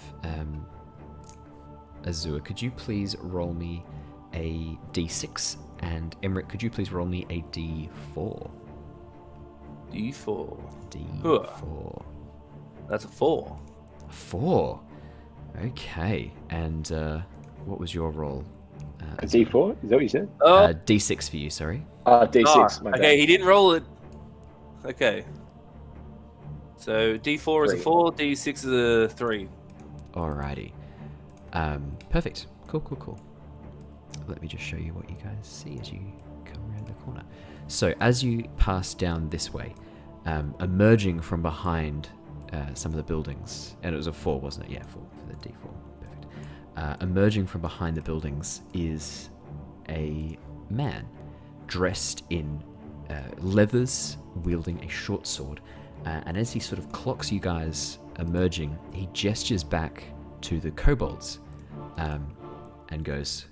Azure, could you please roll me a d6? And Emmerich, could you please roll me a d4? D4. D4. That's a 4. 4. Okay. And what was your roll? A D4? Is that what you said? Oh, D6 for you, sorry. D6. my bad. okay, he didn't roll it. Okay. So D4 is a 4, D6 is a 3. Alrighty. Perfect. Cool. Let me just show you what you guys see as you come around the corner. So as you pass down this way, emerging from behind some of the buildings, and it was a 4, wasn't it? Yeah, 4 for the D4. Perfect. Emerging from behind the buildings is a man dressed in leathers, wielding a short sword. And as he sort of clocks you guys emerging, he gestures back to the kobolds and goes,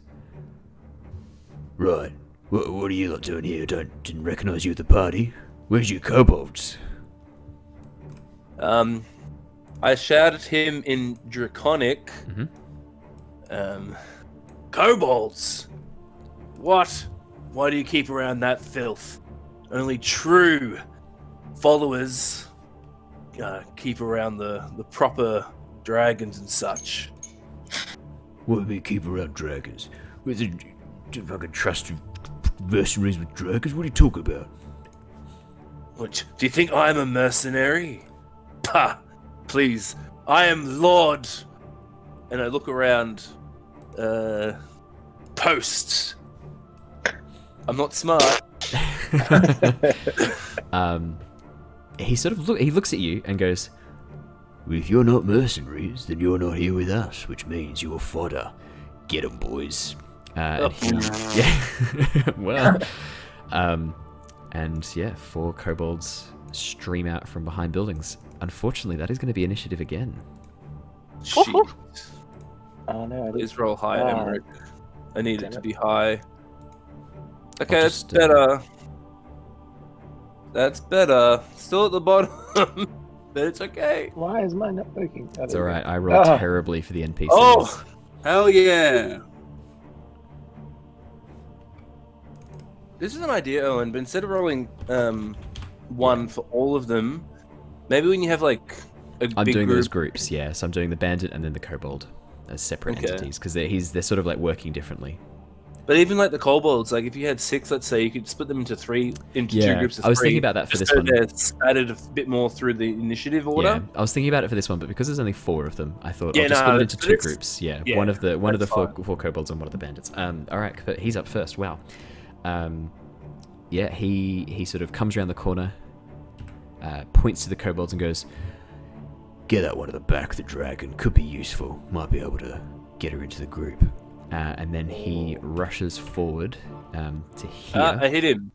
"Right, what are you lot doing here? Didn't recognize you at the party. Where's your kobolds?" I shouted him in Draconic. Kobolds! What? Why do you keep around that filth? Only true followers keep around the proper dragons and such. What do you mean keep around dragons? With the fucking trusted mercenaries with dragons? What are you talking about? What, do you think I'm a mercenary? Pah! Please, I am Lord. And I look around. Posts. I'm not smart. He sort of he looks at you and goes, Well, if you're not mercenaries, then you're not here with us, which means you're fodder. Get 'em, boys. and yeah, well, and yeah, 4 kobolds stream out from behind buildings. Unfortunately, that is going to be initiative again. Shit. Oh no, I did. Please roll high, Ah. Emmerich. I need Damn it to it. be high. Okay, I'll that's just, better. That's better. Still at the bottom, but it's okay. Why is mine not working? Oh, It's there we alright, go. I rolled Ah. terribly for the NPCs. Oh, hell yeah! This is an idea, Owen. But instead of rolling 1 for all of them, maybe when you have like a I'm big doing group, those groups, yeah. So I'm doing the bandit and then the kobold as separate Okay. entities because they're sort of like working differently. But even like the kobolds, like if you had 6, let's say, you could split them into 3, into 2 Yeah, groups of 3. I was thinking about that for just this so one. they're scattered a bit more through the initiative order. Yeah, I was thinking about it for this one, but because there's only 4 of them, I thought Yeah, I'll just no, split it into but 2 it's- groups. Yeah, yeah, one of the that's four fine. kobolds and one of the bandits. All right, but he's up first. Wow. Yeah, he sort of comes around the corner, points to the kobolds and goes, Get that one at the back of the dragon. Could be useful. Might be able to get her into the group. and then he rushes forward to here. I hit him.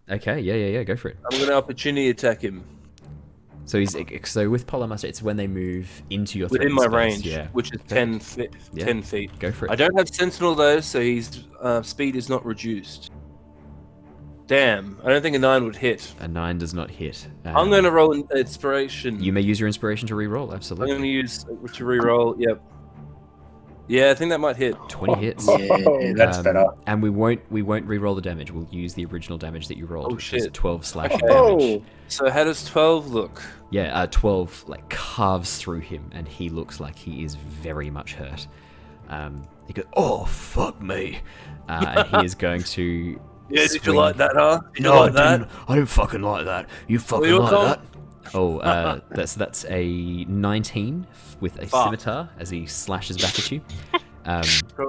Okay, yeah, go for it. I'm gonna opportunity attack him So with Polemuster, it's when they move into your within threatened my space, range, Yeah, which is Okay. 10 feet. Yeah. 10 feet. Go for it. I don't have Sentinel though, so his speed is not reduced. Damn, I don't think a 9 would hit. A 9 does not hit. I'm going to roll an inspiration. You may use your inspiration to re-roll. I'm Absolutely. going to use to reroll. Yep. Yeah, I think that might hit. 20 hits. Yeah, that's better. And we won't re-roll the damage. We'll use the original damage that you rolled, Oh, which is a shit. 12 slashing Oh, damage. So how does 12 look? Yeah, 12 like carves through him, and he looks like he is very much hurt. He goes, Oh, fuck me. and he is going to. Yeah, did you swing- like that, huh? Did you No, like that? I didn't fucking like that. You fucking you like call- that? Oh, that's a 19 with a Fuck. scimitar as he slashes back at you.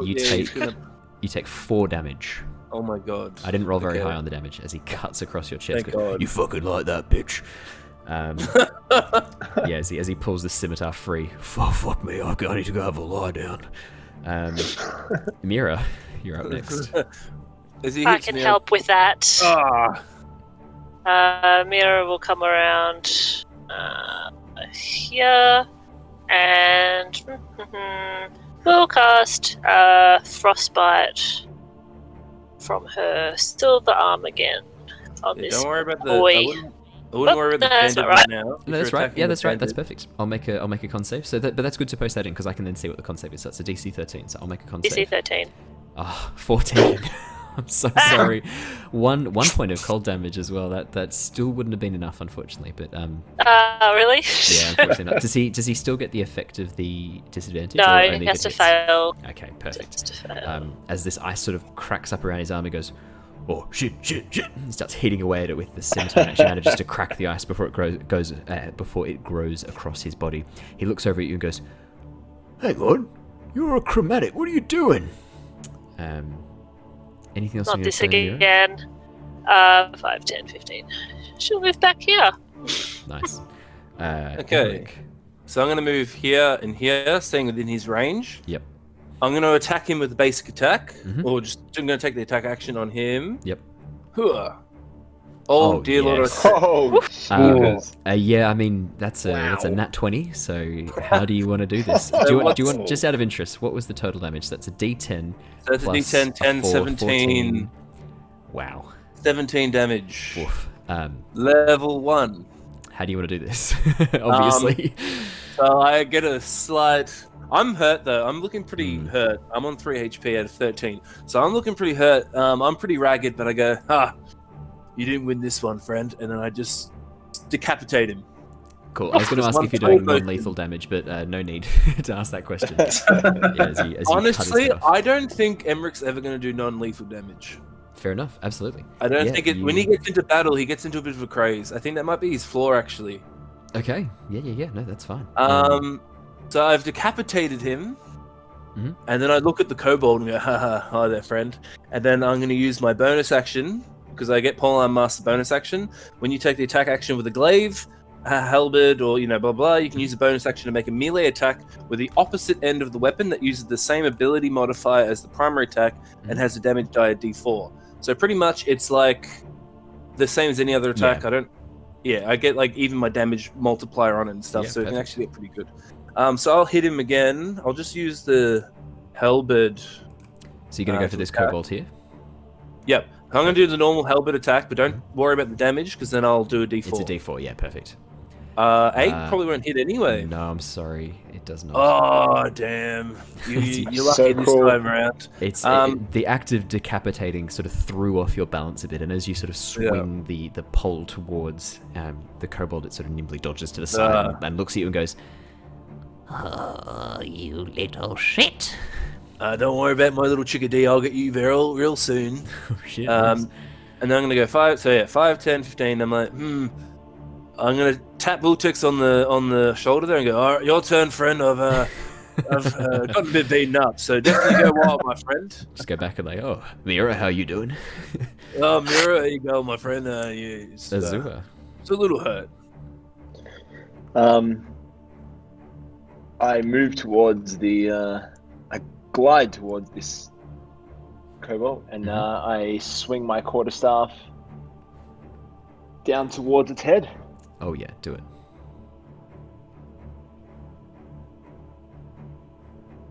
You Yeah, he's gonna- you take 4 damage. Oh my god. I didn't roll very Okay. high on the damage as he cuts across your chest. Thank God. You fucking like that, bitch. Yeah, as he pulls the scimitar free. Fuck me. I need to go have a lie down. Mira, you're up next. As he I hits can me, help with that. Ah, Mira will come around here and we'll cast Frostbite from her silver arm again on yeah, this don't worry about the. boy. I wouldn't worry about the No, that's bandit not right now. if No, that's you're right. attacking Yeah, the that's right. That's bandit. perfect. I'll make a con save. But that's good to post that in because I can then see what the con save is. That's a DC 13. So I'll make a con DC save. 13. 14. I'm so sorry. One point of cold damage as well. That still wouldn't have been enough, unfortunately. But Really? yeah, unfortunately not. Does he still get the effect of the disadvantage? No, or he only has the to hits? fail. Okay, perfect. Just to fail. As this ice sort of cracks up around his arm, he goes, "Oh shit!" He starts hitting away at it with the scimitar, and actually manages to crack the ice before it grows across his body. He looks over at you and goes, Hang on. You're a chromatic. What are you doing? "Anything else?" Not on your this turn, Mira? again. 5, 10, 15. She'll move back here. Nice. Okay. Emmerich. So I'm going to move here and here, staying within his range. Yep. I'm going to attack him with a basic attack, Mhm. or just I'm going to take the attack action on him. Yep. Hooah. Oh, Oh, dear yes. Lord. Oh, Jesus. Yeah, I mean that's a nat 20. So how do you want to do this? Do you want just out of interest? What was the total damage? That's a D10. So that's a plus D10, 10, 4, 17, 14. Wow. 17 damage. Oof. Level 1. How do you want to do this? Obviously. So I get a slight. I'm hurt though. I'm looking pretty Hmm. hurt. I'm on 3 HP out of 13. So I'm looking pretty hurt. I'm pretty ragged, but I go, you didn't win this one, friend. And then I just decapitate him. Cool. I was going to ask if you're doing non-lethal damage, but no need to ask that question. Yeah, as you cut his Honestly, head off. I don't think Emmerich's ever going to do non-lethal damage. Fair enough. Absolutely. I don't Yeah, think it. When he gets into battle, he gets into a bit of a craze. I think that might be his flaw, actually. Okay. Yeah. No, that's fine. So I've decapitated him, Mhm. and then I look at the kobold and go, haha, hi there, friend. And then I'm going to use my bonus action, because I get Polearm Master bonus action. When you take the attack action with a glaive, halberd, or, blah, blah, you can use a bonus action to make a melee attack with the opposite end of the weapon that uses the same ability modifier as the primary attack and has a damage die at D4. So pretty much it's like the same as any other attack. I get like even my damage multiplier on it and stuff, Yeah, so it can perfect. actually get pretty good. So I'll hit him again. I'll just use the halberd. So you're going to go for this attack. kobold here? Yep. I'm going to do the normal halberd attack, but don't worry about the damage, because then I'll do a D4. It's a D4, yeah, perfect. 8 probably won't hit anyway. No, I'm sorry. It does not. Oh, damn. You're lucky So this cool. time around. It's the act of decapitating sort of threw off your balance a bit, and as you sort of swing the pole towards the kobold, it sort of nimbly dodges to the side and looks at you and goes, Oh, you little shit. Don't worry about my little chickadee. I'll get you real soon. oh shit. And then I'm going to go 5. So yeah, 5, 10, 15. I'm like, I'm going to tap Vultix on the shoulder there and go, all right, your turn, friend. I've gotten a bit beaten up, so definitely go wild, my friend. Just go back and like, oh, Mira, how you doing? Oh, Mira, there you go, my friend. It's a Azura. little hurt. I move towards I glide towards this kobold, and I swing my quarterstaff down towards its head. Oh yeah, do it.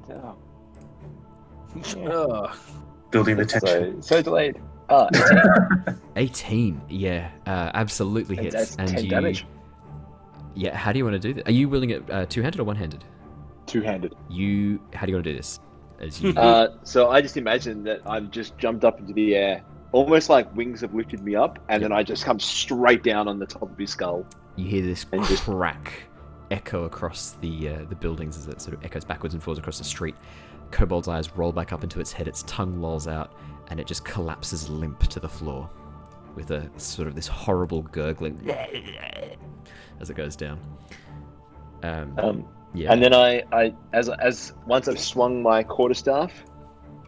Oh, Oh, Building the tension. so delayed. 18, yeah, absolutely hits. That's And 10 you, damage. yeah, how do you want to do this? Are you willing it two-handed or one-handed? Two-handed. How do you want to do this? As you, So I just imagine that I've just jumped up into the air, almost like wings have lifted me up, and then I just come straight down on the top of his skull. you hear this and just- crack echo across the buildings as it sort of echoes backwards and forwards across the street. Kobold's eyes roll back up into its head, its tongue lolls out, and it just collapses limp to the floor with a sort of this horrible gurgling as it goes down. Yeah. And then I as once I've swung my quarterstaff,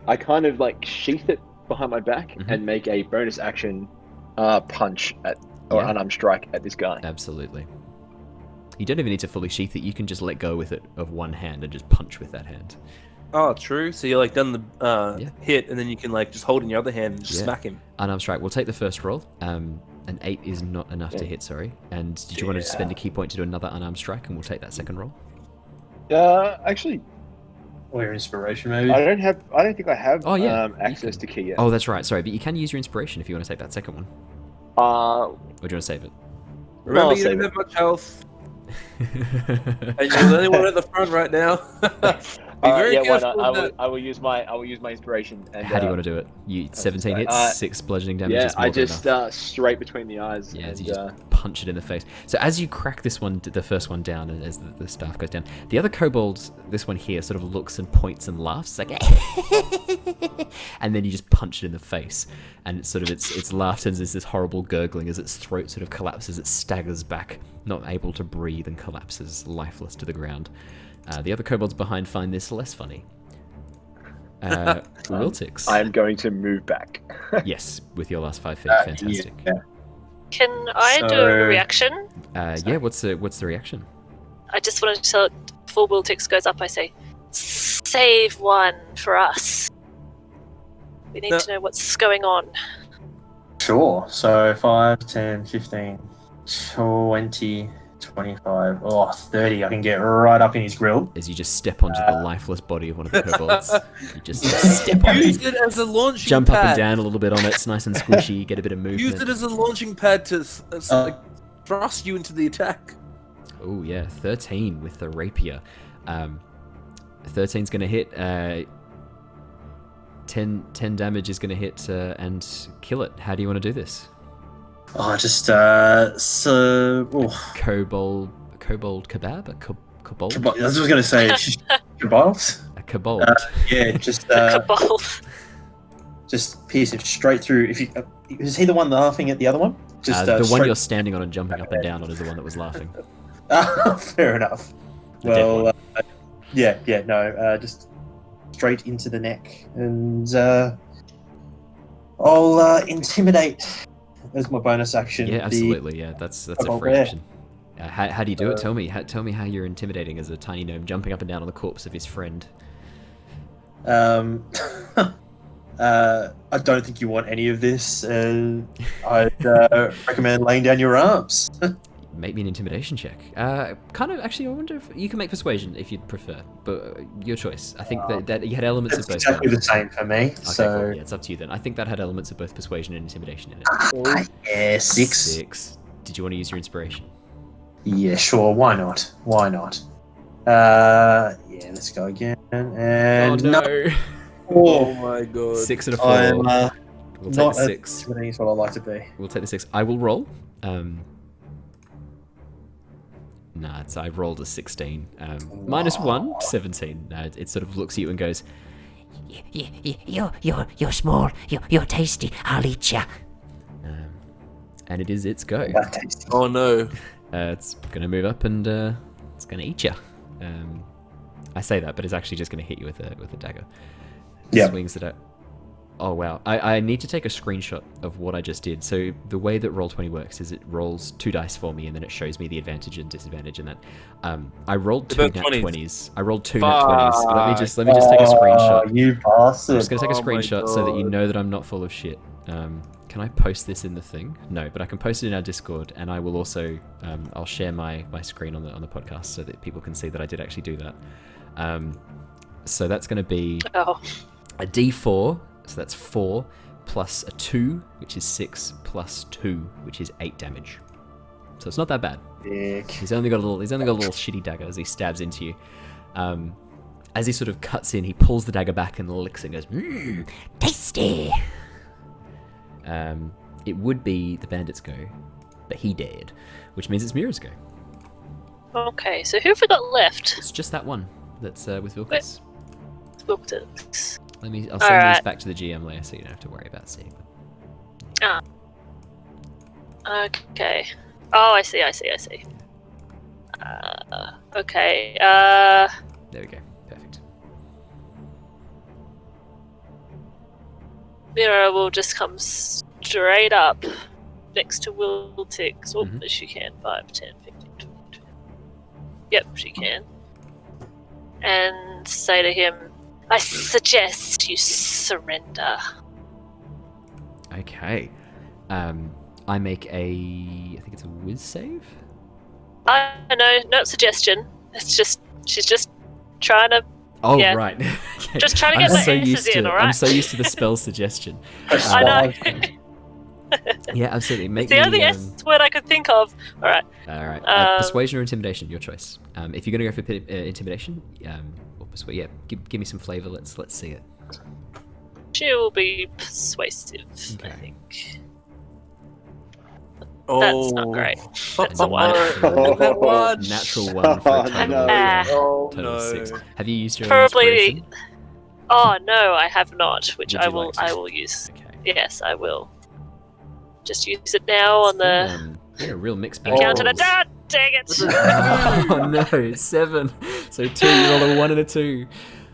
I kind of like sheath it behind my back and make a bonus action punch at or unarmed strike at this guy. Absolutely. You don't even need to fully sheath it. You can just let go with it of one hand and just punch with that hand. oh, true. So you're like done the hit, and then you can like just hold in your other hand and just smack him. Unarmed strike. We'll take the first roll. An 8 is not enough to hit. Sorry. And did you want to spend a key point to do another unarmed strike, and we'll take that second roll? Actually, Or your inspiration, maybe. I don't think I have you access can. to key yet. Oh, that's right. Sorry, but you can use your inspiration if you want to take that second one. Uh, Or do you want to save it? Remember, I'll you save don't it. have much health, and you're the only one at the front right now. Be very why careful not? with that. I will use my inspiration. And, How do you want to do it? You 17 hits, 6 bludgeoning damage. Yeah, is more I than just enough. straight between the eyes. Yeah, as and, you just punch it in the face. So as you crack this one, the first one down, and as the staff goes down, the other kobold, this one here, sort of looks and points and laughs, like, and then you just punch it in the face, and it's sort of its laugh turns into this horrible gurgling as its throat sort of collapses, it staggers back, not able to breathe, and collapses lifeless to the ground. The other kobolds behind find this less funny. Wiltix. I am going to move back. Yes, with your last 5 feet, fantastic. Yeah. Can I do So- a reaction? Yeah, what's the reaction? I just wanted to tell before Wiltix goes up, I say, save one for us. We need No. to know what's going on. Sure. So 5, 10, 15, 20, 25, 30. I can get right up in his grill. As you just step onto the lifeless body of one of the kobolds. You just step on Use it, it as a launching jump pad. up and down a little bit on it. It's nice and squishy. Get a bit of movement. Use it as a launching pad to like, thrust you into the attack. Oh yeah, 13 with the rapier. 13's going to hit. 10 damage is going to hit and kill it. How do you want to do this? Oh, just so. Oh, Kobold kebab? A kobold? I was just gonna say kebabs. A kobold. Yeah, just Cabal. just pierce him straight through. If you is he the one laughing at the other one? Just the one straight- you're standing on and jumping up and down on is the one that was laughing. Fair enough. The dead Well, one. no, just straight into the neck, and I'll intimidate as my bonus action. Yeah, absolutely. Yeah, that's a kobold free bear. action. How do you do it? Tell me. Tell me how you're intimidating as a tiny gnome jumping up and down on the corpse of his friend. I don't think you want any of this. I'd recommend laying down your arms. Make me an intimidation check. Kind of. Actually, I wonder if you can make persuasion if you'd prefer, but your choice. I think that you had elements It's of both. exactly the elements. same for me. Okay, So cool. Yeah, it's up to you then. I think that had elements of both persuasion and intimidation in it. yeah, 6. 6. Did you want to use your inspiration? Yeah, sure. Why not? Why not? Yeah, let's go again. And oh no! Oh my god. 6 and a 4. I'm We'll take not the as 6. intimidating as what I like to be. We'll take the 6. I will roll. Nah, I rolled a 16. Minus 1, 17. It sort of looks at you and goes, You're small. You're tasty. I'll eat ya. and it is its go. That tasty. Oh no. It's gonna move up and it's gonna eat you. I say that, but it's actually just gonna hit you with a dagger. Yeah. Swings it out. Oh wow! I need to take a screenshot of what I just did. So the way that Roll20 works is it rolls 2 dice for me, and then it shows me the advantage and disadvantage. And that I rolled 2 About nat 20s. 20s. I rolled 2 nat 20s. Let me just take a Oh, screenshot. you bastard. I'm just gonna take a Oh my screenshot so that you God. know that I'm not full of shit. Can I post this in the thing? No, but I can post it in our Discord, and I will also I'll share my screen on the podcast so that people can see that I did actually do that. So that's going to be Oh, a D4, so that's 4 plus a 2, which is 6 plus 2, which is 8 damage. So it's not that bad. Dick. He's only got a little shitty dagger as he stabs into you. As he sort of cuts in, he pulls the dagger back and licks it and goes, Tasty. It would be the bandit's go, but he dared, which means it's Mira's go. okay. So who have we got left? It's just that one that's with Vilkas. Wilkins. I'll send these Alright. back to the GM layer so you don't have to worry about seeing them. Okay. Oh, I see. Okay. There we go. Perfect. Mira will just come straight up next to Wiltix. Oh, Mhm. she can. 5, 10, 15, 20, 20. Yep, she can. And say to him, I suggest you surrender. Okay. I make I think it's a whiz save? I know, not suggestion. It's just, she's just trying to, Oh, Yeah. right. Okay. just trying to I'm get my so answers used in, to, alright? I'm so used to the spell suggestion. I know. Yeah, absolutely. Make It's the only me, S word I could think of. Alright. all right. Um, Persuasion or intimidation, your choice. If you're gonna go for intimidation, or persuade, yeah, give me some flavor. Let's see it. She will be persuasive, I Okay. think. Oh. That's not great. That's a 1. That one. Natural 1 for a Oh, total, no. Ah. Oh total of 6. no. Have you used your Probably. inspiration? Oh no, I have not, which Would I you will. like to? I will use. Okay. Yes, I will. Just use it now on the Been a real mixed bag. encounter. Oh. Ah, dang it! Oh no, 7. So 2, you roll a 1 and a 2.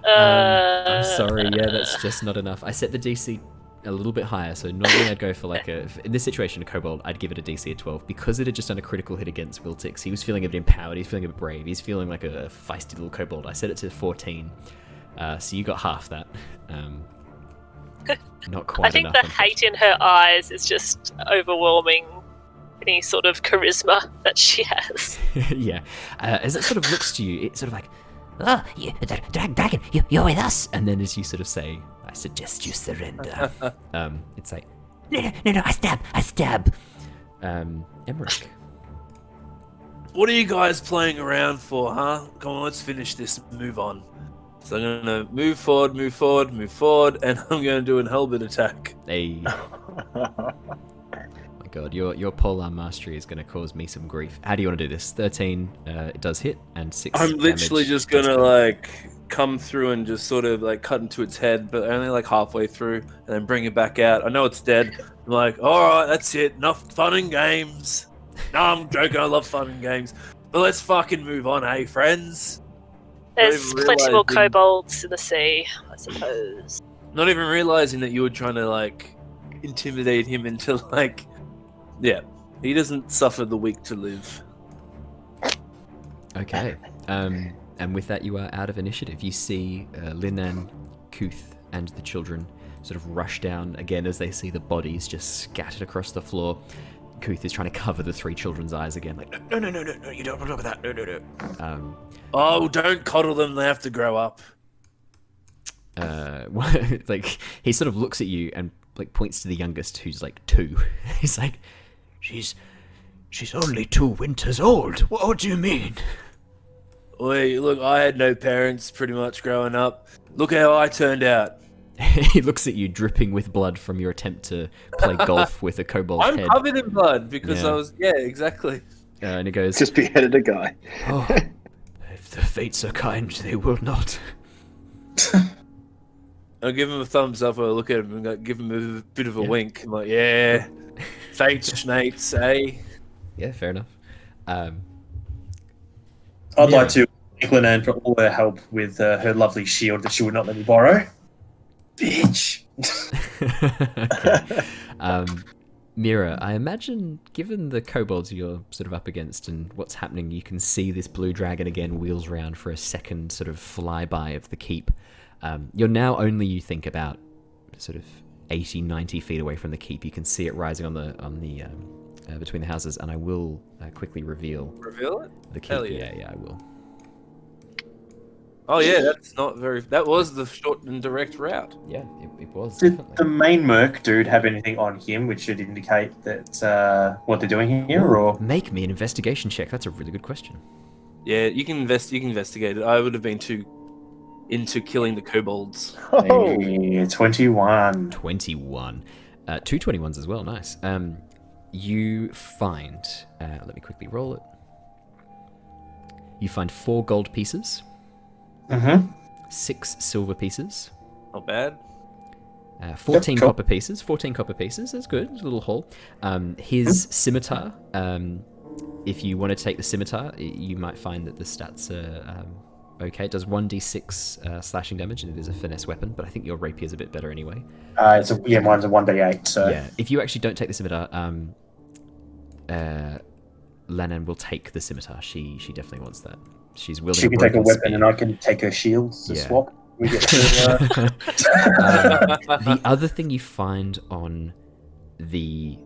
I'm sorry, yeah, that's just not enough. I set the DC a little bit higher, so normally I'd go for like in this situation, a kobold, I'd give it a DC of 12. Because it had just done a critical hit against Wiltix, he was feeling a bit empowered, he's feeling a bit brave, he's feeling like a feisty little kobold. I set it to 14, so you got half that. Not quite I think enough. the hate in her eyes is just overwhelming any sort of charisma that she has. Yeah. As it sort of looks to you, it's sort of like, Oh, dragon, you're with us. and then as you sort of say, I suggest you surrender. It's like, No, I stab. Emmerich. What are you guys playing around for, huh? Come on, let's finish this and move on. So I'm gonna move forward, and I'm gonna do an Hellbit attack. Hey. god, your polearm mastery is going to cause me some grief. How do you want to do this? 13, it does hit, and 6 I'm literally damage just does gonna go. like come through and just sort of like cut into its head, but only like halfway through, and then bring it back out. I know it's dead. I'm like, all right, that's it. Enough fun and games. No, I'm joking. I love fun and games, but let's fucking move on, hey friends. There's even plenty more realising- kobolds in the sea, I suppose. Not even realizing that you were trying to like intimidate him into like, yeah, he doesn't suffer the weak to live. Okay. And with that, you are out of initiative. You see Linnan, Kuth, and the children sort of rush down again as they see the bodies just scattered across the floor. Kuth is trying to cover the 3 children's eyes again, like, no, you don't want to look at that, no. Oh, don't coddle them. They have to grow up. Like, he sort of looks at you and like points to the youngest, who's like 2. He's like, She's only 2 winters old. What do you mean? Wait, look, I had no parents pretty much growing up. Look how I turned out. he looks at you dripping with blood from your attempt to play golf with a kobold I'm head. covered in blood because Yeah. I was, yeah, exactly. And he goes, Just beheaded a guy. oh, If the fates are kind, they will not. I'll give him a thumbs up. I'll look at him and like, give him a bit of a wink. I'm like, yeah, thanks, mates, eh? yeah, fair enough. I'd Yeah. like to thank Linnan for all her help with her lovely shield that she would not let me borrow. Bitch. Okay. Mira, I imagine, given the kobolds you're sort of up against and what's happening, you can see this blue dragon again wheels around for a second sort of flyby of the keep. You're now only, you think, about sort of 80, 90 feet away from the keep. You can see it rising on the between the houses, and I will quickly reveal Reveal it? the keep. Hell yeah. Yeah, I will. Oh yeah, that's not very. That was the short and direct route. Yeah, it was Did definitely. the main merc dude have anything on him which should indicate that what they're doing here, or Make me an investigation check. That's a really good question. Yeah, you can investigate it. I would have been too into killing the kobolds. Oh, Hey, 21? 21. 2 21s as well, nice. You find, let me quickly roll it. You find 4 gold pieces, Mm-hmm. 6 silver pieces, Not bad. 14 cool. copper pieces. 14 copper pieces, that's good. It's a little haul. His scimitar, if you want to take the scimitar, you might find that the stats are okay. It does 1d6 slashing damage, and it is a finesse weapon, but I think your rapier is a bit better anyway. Mine's a 1d8, so Yeah, if you actually don't take the scimitar, Lennon will take the scimitar. She definitely wants that. She's willing. she can take a weapon and I can take her shield to Yeah. swap. We get to, The other thing you find on the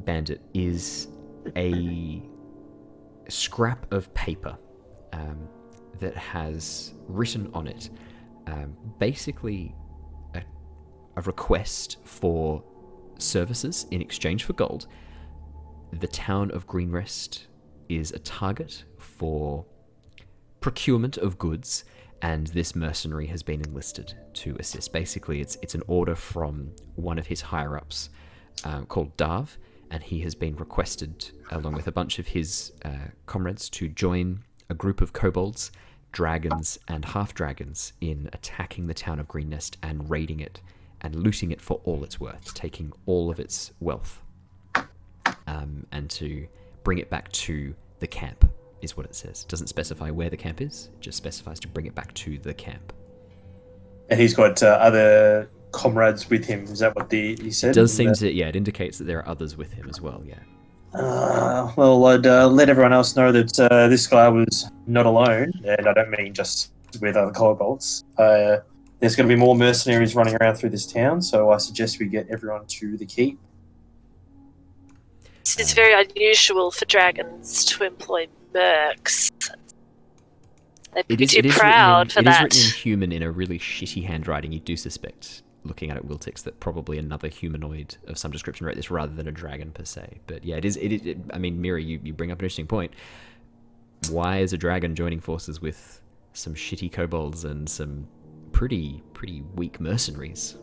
bandit is a scrap of paper that has written on it basically a request for services in exchange for gold. The town of Greenrest is a target for procurement of goods, and this mercenary has been enlisted to assist. Basically, it's an order from one of his higher-ups called Darv, and he has been requested, along with a bunch of his comrades, to join a group of kobolds, dragons, and half-dragons in attacking the town of Green Nest and raiding it and looting it for all it's worth, taking all of its wealth, and to bring it back to the camp, is what it says. It doesn't specify where the camp is, it just specifies to bring it back to the camp. and he's got other comrades with him. Is that what he said? It does seem to, yeah, it indicates that there are others with him as well, yeah. Well, I'd let everyone else know that this guy was not alone, and I don't mean just with other kobolds. There's going to be more mercenaries running around through this town, so I suggest we get everyone to the keep. It's very unusual for dragons to employ mercs. They'd be too proud for It is that. written in human in a really shitty handwriting. You do suspect, looking at it, Wiltix, that probably another humanoid of some description wrote this rather than a dragon per se. But yeah, I mean, Mira, you bring up an interesting point. Why is a dragon joining forces with some shitty kobolds and some pretty weak mercenaries?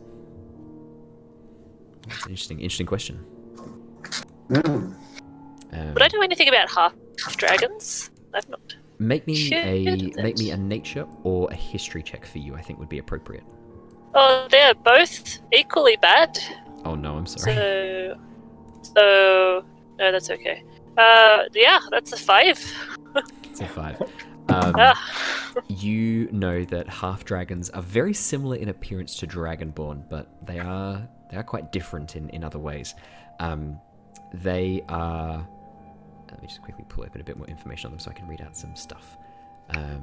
That's an interesting question. Mm. Would I know anything about half dragons? I've not. Make me Shit. a nature or a history check for you. I think would be appropriate. Oh, they're both equally bad. Oh no, I'm sorry. So no, that's okay. Yeah, that's a 5. It's a 5. You know that half dragons are very similar in appearance to Dragonborn, but they are quite different in other ways. They are. Let me just quickly pull open a bit more information on them so I can read out some stuff. I'd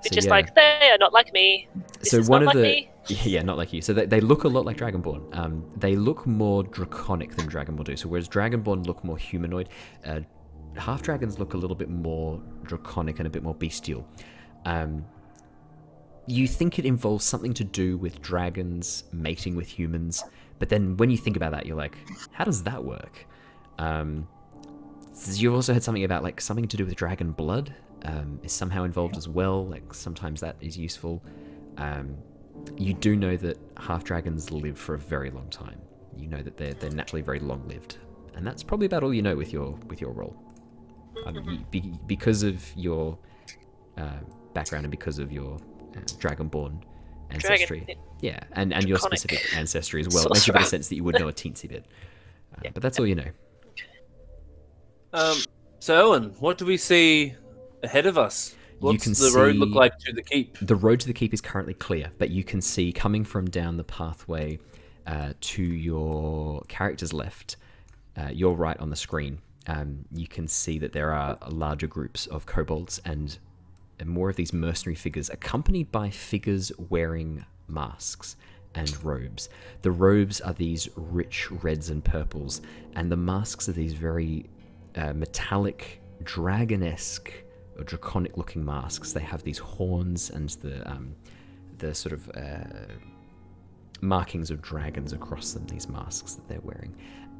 be So, just yeah. like, they are not like me. This So is one not of like the me. yeah, not like you. So they look a lot like Dragonborn. They look more draconic than Dragonborn do. So whereas Dragonborn look more humanoid, half dragons look a little bit more draconic and a bit more bestial. You think it involves something to do with dragons mating with humans, but then when you think about that, you're like, how does that work? You've also heard something about like something to do with dragon blood is somehow involved as well. Like sometimes that is useful. You do know that half dragons live for a very long time. You know that they're naturally very long lived, and that's probably about all you know with your role. Because of your background and because of your Dragonborn ancestry, yeah, and your Draconic specific ancestry as well, it makes you get a sense that you would know a teensy bit. But that's all you know. So Owen, what do we see ahead of us? What's can the road see- look like to the keep? The road to the keep is currently clear, but you can see coming from down the pathway to your character's left, your right on the screen, you can see that there are larger groups of kobolds and more of these mercenary figures accompanied by figures wearing masks and robes. The robes are these rich reds and purples, and the masks are these very metallic, dragon-esque or draconic-looking masks. They have these horns and the sort of markings of dragons across them, these masks that they're wearing.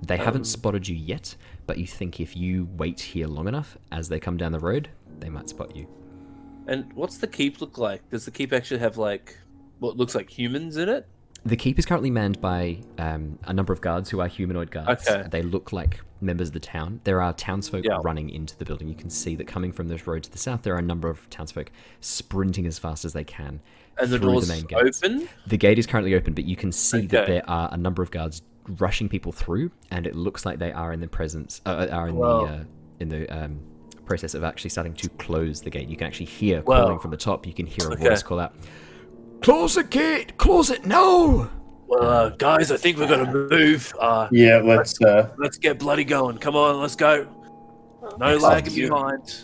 They haven't spotted you yet, but you think if you wait here long enough, as they come down the road, they might spot you. And what's the keep look like? Does the keep actually have like what looks like humans in it? The keep is currently manned by a number of guards who are humanoid guards. Okay. They look like members of the town. There are townsfolk Yeah. running into the building. You can see that coming from this road to the south, there are a number of townsfolk sprinting as fast as they can And the through door's the main gates. open? The gate is currently open, but you can see that Okay. there are a number of guards rushing people through, and it looks like they are in the presence, Wow. in the process of actually starting to close the gate. You can actually hear Wow. calling from the top. You can hear a Okay. voice call out, "Close the gate! Close it now!" Well, guys, I think we're gonna move. Yeah, let's. Let's get bloody going. Come on, let's go. No Yes, lagging you. behind.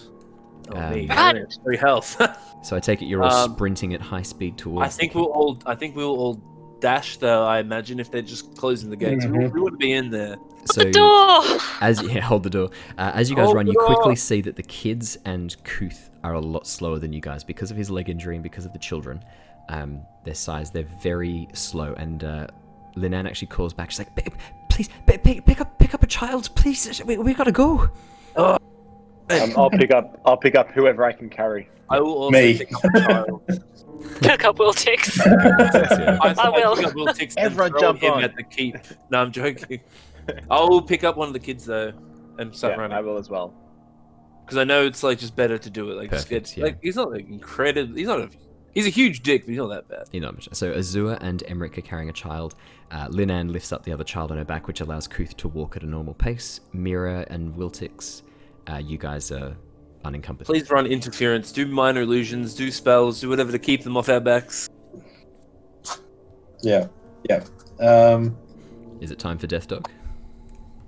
Oh, me. Run! Free health. So I take it you're all Um, sprinting at high speed towards. I think we'll all dash though. I imagine if they're just closing the gates, Mhm. we wouldn't be in there. So The door! hold the door. As you guys Hold run, the you quickly door. see that the kids and Kuth are a lot slower than you guys because of his leg injury and because of the children. Their size, they're very slow. And Linan actually calls back. She's like, "Please, pick up a child, please. We gotta go." I'll pick up whoever I can carry. I will also Me. pick up a child. Pick up Will Tix. I will. pick up Will Tix and Everyone throw jump him on. at the keep. No, I'm joking. I will pick up one of the kids though and start Yeah, I running will as well. because I know it's like just better to do it. Like just Perfect, get yeah. like he's not like incredible. He's a huge dick, but he's not that bad. You know, so Azura and Emmerich are carrying a child. Linan lifts up the other child on her back, which allows Kuth to walk at a normal pace. Mira and Wiltix, you guys are unencumbered. Please run interference, do minor illusions, do spells, do whatever to keep them off our backs. Yeah. Is it time for Death Dog?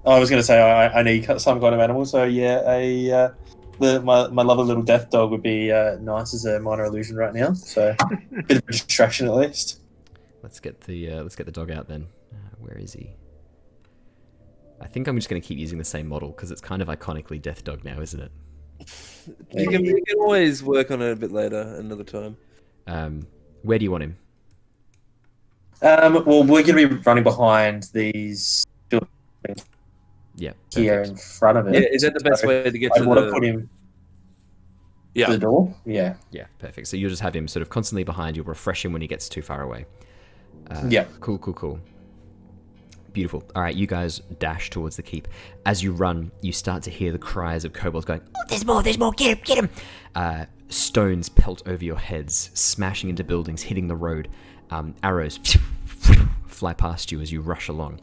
I was going to say I need some kind of animal, so yeah, my lovely little death dog would be nice as a minor illusion right now. So bit of a distraction at least. Let's get the dog out then. Where is he? I think I'm just going to keep using the same model because it's kind of iconically Death Dog now, isn't it? You can always work on it a bit later, another time. Where do you want him? Well, we're going to be running behind these buildings Yeah. here perfect. in front of it. Yeah, is that the best So way to get I to want to put him Yeah. to the door. Yeah. Yeah, perfect. So you'll just have him sort of constantly behind. You'll refresh him when he gets too far away. Yeah. Cool. Beautiful. All right, you guys dash towards the keep. As you run, you start to hear the cries of kobolds going, Oh, there's more, get him. stones pelt over your heads, smashing into buildings, hitting the road. Arrows fly past you as you rush along.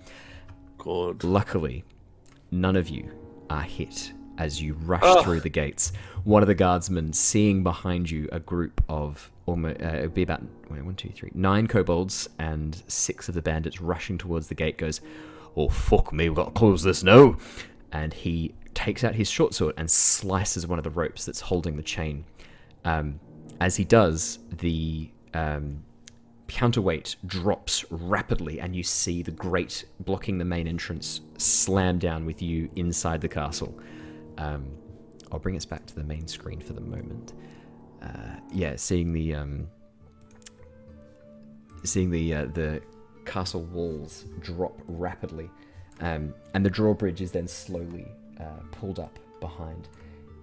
God. Luckily, none of you are hit as you rush through the gates. One of the guardsmen, seeing behind you a group of almost, it would be about 9 kobolds and 6 of the bandits rushing towards the gate, goes, "Oh, fuck me, we've got to close this now." And he takes out his short sword and slices one of the ropes that's holding the chain. As he does, the counterweight drops rapidly, and you see the grate blocking the main entrance slam down with you inside the castle. I'll bring us back to the main screen for the moment. Seeing the castle walls drop rapidly, and the drawbridge is then slowly pulled up behind.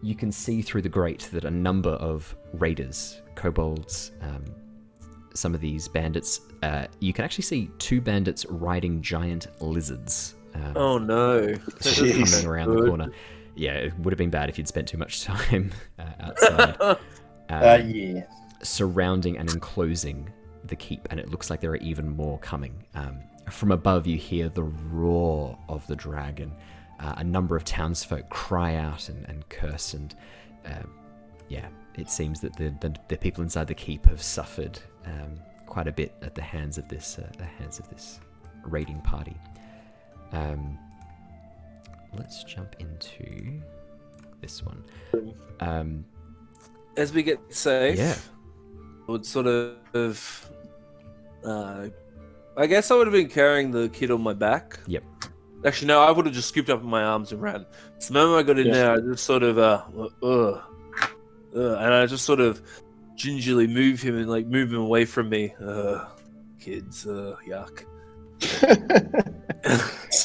You can see through the grate that a number of raiders, kobolds, some of these bandits, you can actually see 2 bandits riding giant lizards. Oh no. Coming around the corner. Yeah, it would have been bad if you'd spent too much time outside. Yeah. Surrounding and enclosing the keep, and it looks like there are even more coming. From above, you hear the roar of the dragon. A number of townsfolk cry out and curse, and it seems that the people inside the keep have suffered quite a bit at the hands of this raiding party. Let's jump into this one. As we get safe, Yeah. I would sort of, I guess I would have been carrying the kid on my back. Yep. Actually, no, I would have just scooped up in my arms and ran. So the moment I got in there, I just sort of, and I just sort of gingerly move him and move him away from me. Kids, yuck.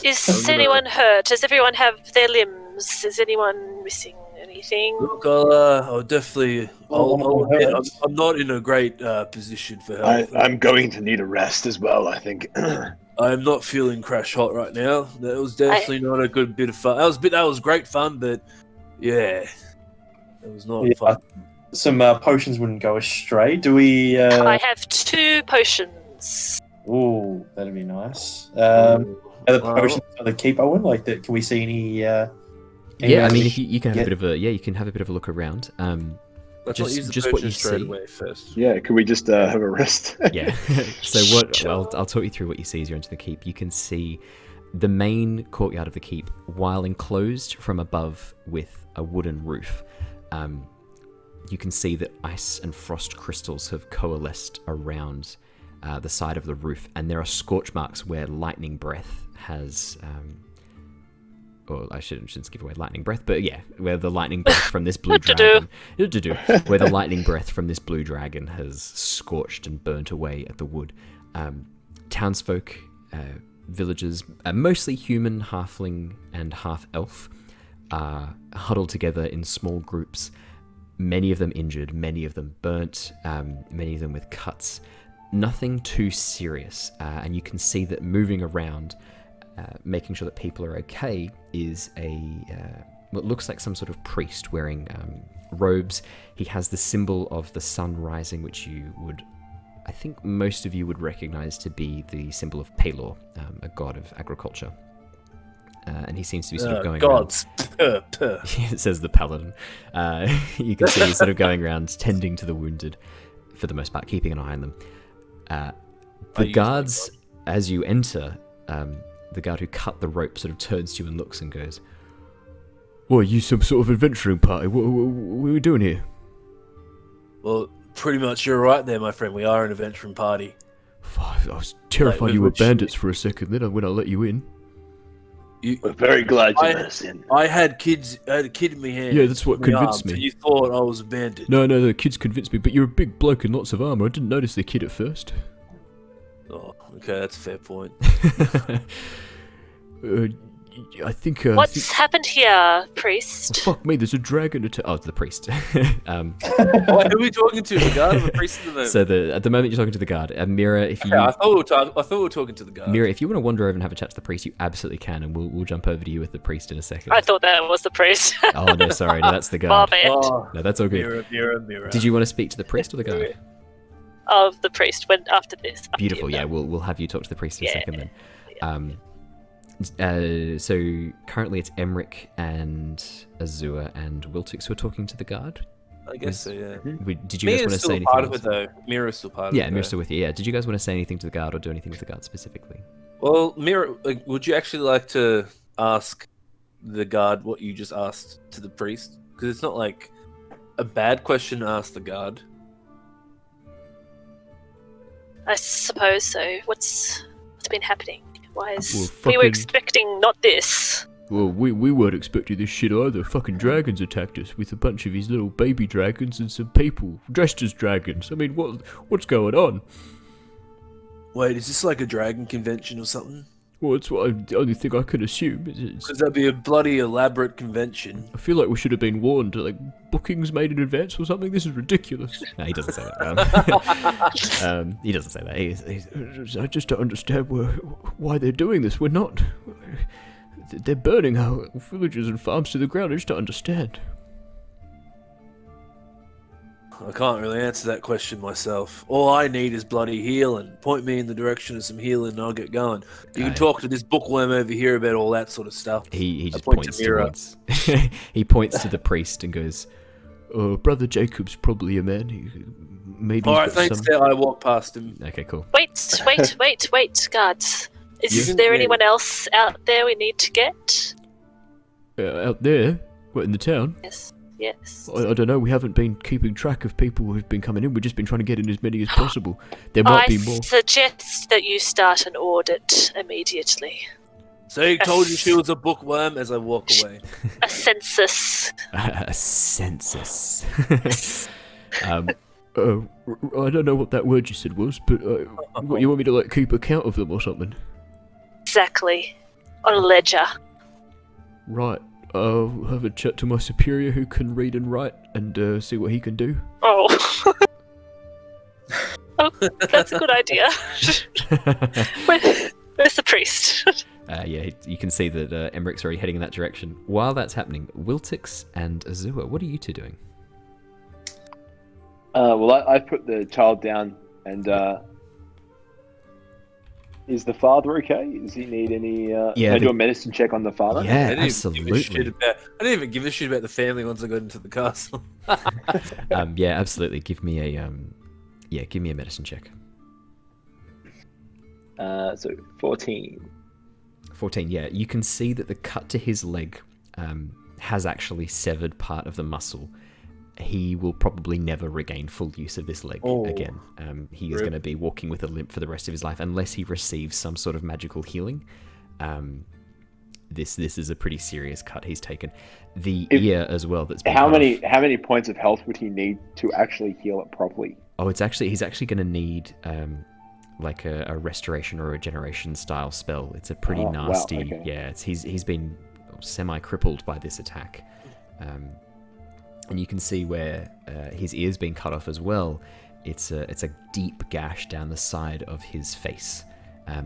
Is anyone hurt? Does everyone have their limbs? Is anyone missing anything? Look, I'll definitely. I'll admit, I'm not in a great position for health. I'm going to need a rest as well, I think. I'm not feeling crash hot right now. That was definitely not a good bit of fun. That was great fun, but yeah, it was not fun. Some potions wouldn't go astray. Do we? I have 2 potions. Ooh, that'd be nice. Are the potions on the keep, Owen? Like that? Can we see any? I mean, if you can have a bit of you can have a bit of a look around. Let's not use the just what you potion straight see. away first. Yeah, could we just have a rest? Yeah. So I'll talk you through what you see as you enter the keep. You can see the main courtyard of the keep, while enclosed from above with a wooden roof. You can see that ice and frost crystals have coalesced around the side of the roof, and there are scorch marks where lightning breath has. Or I shouldn't give away lightning breath, but yeah, where the lightning breath from this blue dragon, where the lightning breath from this blue dragon has scorched and burnt away at the wood. Townsfolk, villagers, mostly human, halfling, and half-elf, are huddled together in small groups. Many of them injured, many of them burnt, many of them with cuts. Nothing too serious, and you can see that moving around, making sure that people are okay, is what looks like some sort of priest wearing robes. He has the symbol of the sun rising, which I think most of you would recognize to be the symbol of Pelor, a god of agriculture. And he seems to be sort of going gods. around. It says the paladin. You can see he's sort of going around tending to the wounded, for the most part, keeping an eye on them. The guards, as you enter, the guard who cut the rope sort of turns to you and looks and goes, "What, are you some sort of adventuring party? What are we doing here?" Well, pretty much you're right there, my friend. We are an adventuring party. I was terrified you were bandits for a second, then when I let you in. We're very glad you let us in. I had a kid in my hand. Yeah, that's what convinced me. And you thought I was a bandit. No, the kids convinced me, but you're a big bloke in lots of armor. I didn't notice the kid at first. Oh, okay, that's a fair point. I think. What's happened here, priest? Fuck me, there's a dragon attack. Oh, it's the priest. Who are we talking to? The guard or the priest at the moment? So at the moment you're talking to the guard. Mira, if you I thought we were talking to the guard. Mira, if you want to wander over and have a chat to the priest, you absolutely can, and we'll jump over to you with the priest in a second. I thought that was the priest. Oh no, sorry, no, that's the My guard. bad. Oh, No, that's all good. Mira. Did you want to speak to the priest or the guard? Of the priest when after this. Up to Beautiful. you, Yeah, though. we'll have you talk to the priest in a Yeah. second then. So currently it's Emric and Azure and Wiltix who are talking to the guard. I guess so, yeah. Did you guys want to say still anything? part of else? it, though. Mira's still part of it. Yeah, Mira's though. still with you. Yeah. Did you guys want to say anything to the guard or do anything with the guard specifically? Well, Mira, would you actually like to ask the guard what you just asked to the priest? Because it's not like a bad question to ask the guard. I suppose so. What's been happening? Why is Well, we were fucking- expecting not this? Well, we weren't expecting this shit either. Fucking dragons attacked us with a bunch of his little baby dragons and some people dressed as dragons. I mean, what's going on? Wait, is this like a dragon convention or something? Well, it's the only thing I could assume. Because that'd be a bloody elaborate convention. I feel like we should have been warned, like bookings made in advance or something. This is ridiculous. No, he doesn't say that. He doesn't say that. I just don't understand why they're doing this. We're not. They're burning our villages and farms to the ground. I just don't understand. I can't really answer that question myself. All I need is bloody healing. Point me in the direction of some healing and I'll get going. You can talk to this bookworm over here about all that sort of stuff. He just point to points Mira. towards. He points to the priest and goes, Brother Jacob's probably a man. Maybe. Alright, thanks, Dad. I walk past him. "Okay, cool." Wait, guards. Is Yeah. there anyone else out there we need to get? Out there, what, in the town? Yes. I don't know. We haven't been keeping track of people who've been coming in. We've just been trying to get in as many as possible. There might be more. suggest that you start an audit immediately. So he told you she was a bookworm as I walk away. A census. A census. I don't know what that word you said was, but what, you want me to like keep account of them or something? Exactly. On a ledger. Right. I'll have a chat to my superior who can read and write and see what he can do. Oh. Oh, that's a good idea. Where's the priest? Yeah, you can see that Emric's already heading in that direction. While that's happening, Wiltix and Azure, what are you two doing? Well, I put the child down, and is the father okay? Does he need any? Can I do a medicine check on the father? Yeah, I didn't even give a shit absolutely. I didn't even give a shit about the family once I got into the castle. Yeah, absolutely. Give me a medicine check. So 14. 14. Yeah, you can see that the cut to his leg has actually severed part of the muscle. He will probably never regain full use of this leg again. He is going to be walking with a limp for the rest of his life unless he receives some sort of magical healing. This is a pretty serious cut he's taken. The ear as well. That's been How cut many off. how many points of health would he need to actually heal it properly? Oh, he's actually going to need like a restoration or a regeneration style spell. It's a pretty Oh, wow, nasty. okay. Yeah, he's been semi crippled by this attack. And you can see where his ear's been cut off as well. It's a deep gash down the side of his face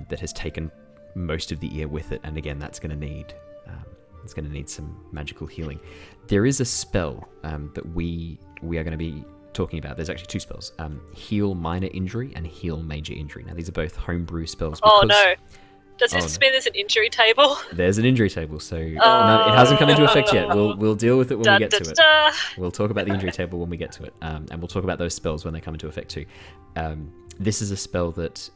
that has taken most of the ear with it. And again, that's going to need some magical healing. There is a spell that we are going to be talking about. There's actually two spells: heal minor injury and heal major injury. Now these are both homebrew spells. Oh because- no. Does this mean there's an injury table? There's an injury table, so no, it hasn't come into effect yet. We'll deal with it when we get to it. We'll talk about the injury table when we get to it, and we'll talk about those spells when they come into effect too. This is a spell that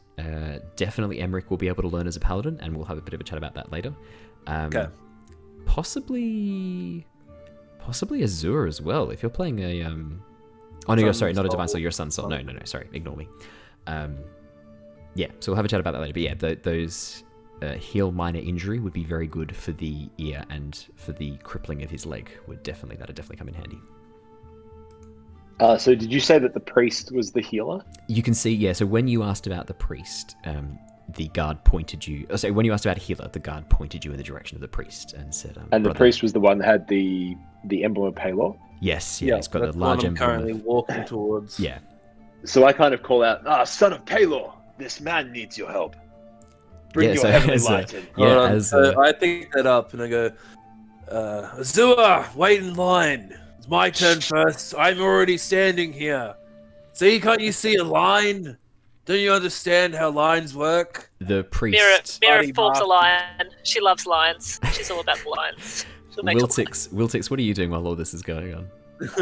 definitely Emric will be able to learn as a paladin, and we'll have a bit of a chat about that later. Okay. Possibly Azure as well. If you're playing a oh no, you're sorry, not a divine soul. You're a sun soul. No, sorry, ignore me. Yeah, so we'll have a chat about that later. But yeah, those heal minor injury would be very good for the ear and for the crippling of his leg. That'd definitely come in handy. So did you say that the priest was the healer? You can see, yeah. So when you asked about the priest, the guard pointed you. So when you asked about a healer, the guard pointed you in the direction of the priest and said, And the "Brother." priest was the one that had the emblem of Palor. Yes, yeah, it's got that's a the one large I'm emblem. currently walking towards. Yeah, So I kind of call out, son of Palor, this man needs your help. Bring Yeah, your so heavenly as a- light in. yeah. Hold on, as so I pick that up and I go, Azua, wait in line. It's my turn first. I'm already standing here. See, can't you see a line? Don't you understand how lines work? the priest. Mira Bloody forms a bastard. lion. She loves lions. She's all about the lions. She'll make a lion. Wiltix, what are you doing while all this is going on?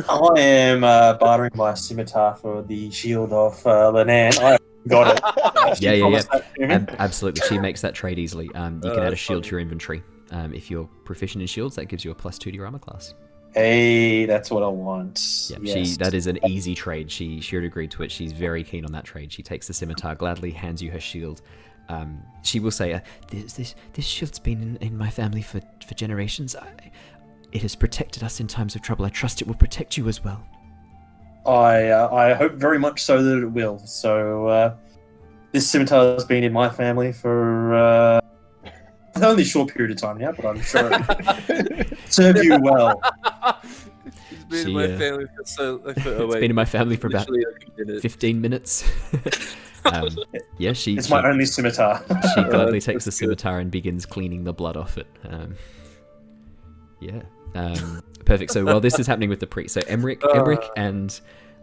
I am bartering my scimitar for the shield of Linan. I got it. She Yeah. promised that to me. Absolutely, she makes that trade easily. You can add a that's shield funny. to your inventory. If you're proficient in shields, that gives you a +2 to your armor class. Hey, that's what I want. Yeah, Yes. that is an easy trade. She had agreed to it. She's very keen on that trade. She takes the scimitar gladly, hands you her shield. She will say, "This shield's been in my family for generations. It has protected us in times of trouble. I trust it will protect you as well." I hope very much so that it will. So this scimitar has been in my family for only a short period of time now, but I'm sure it serve you well. It's been She, in my uh, family for so. It's been in my family for about literally like a minute. 15 minutes. Yeah, she It's my only scimitar. she gladly That's takes the good. scimitar and begins cleaning the blood off it. Yeah. Perfect. So while this is happening with the priest, so Emmerich and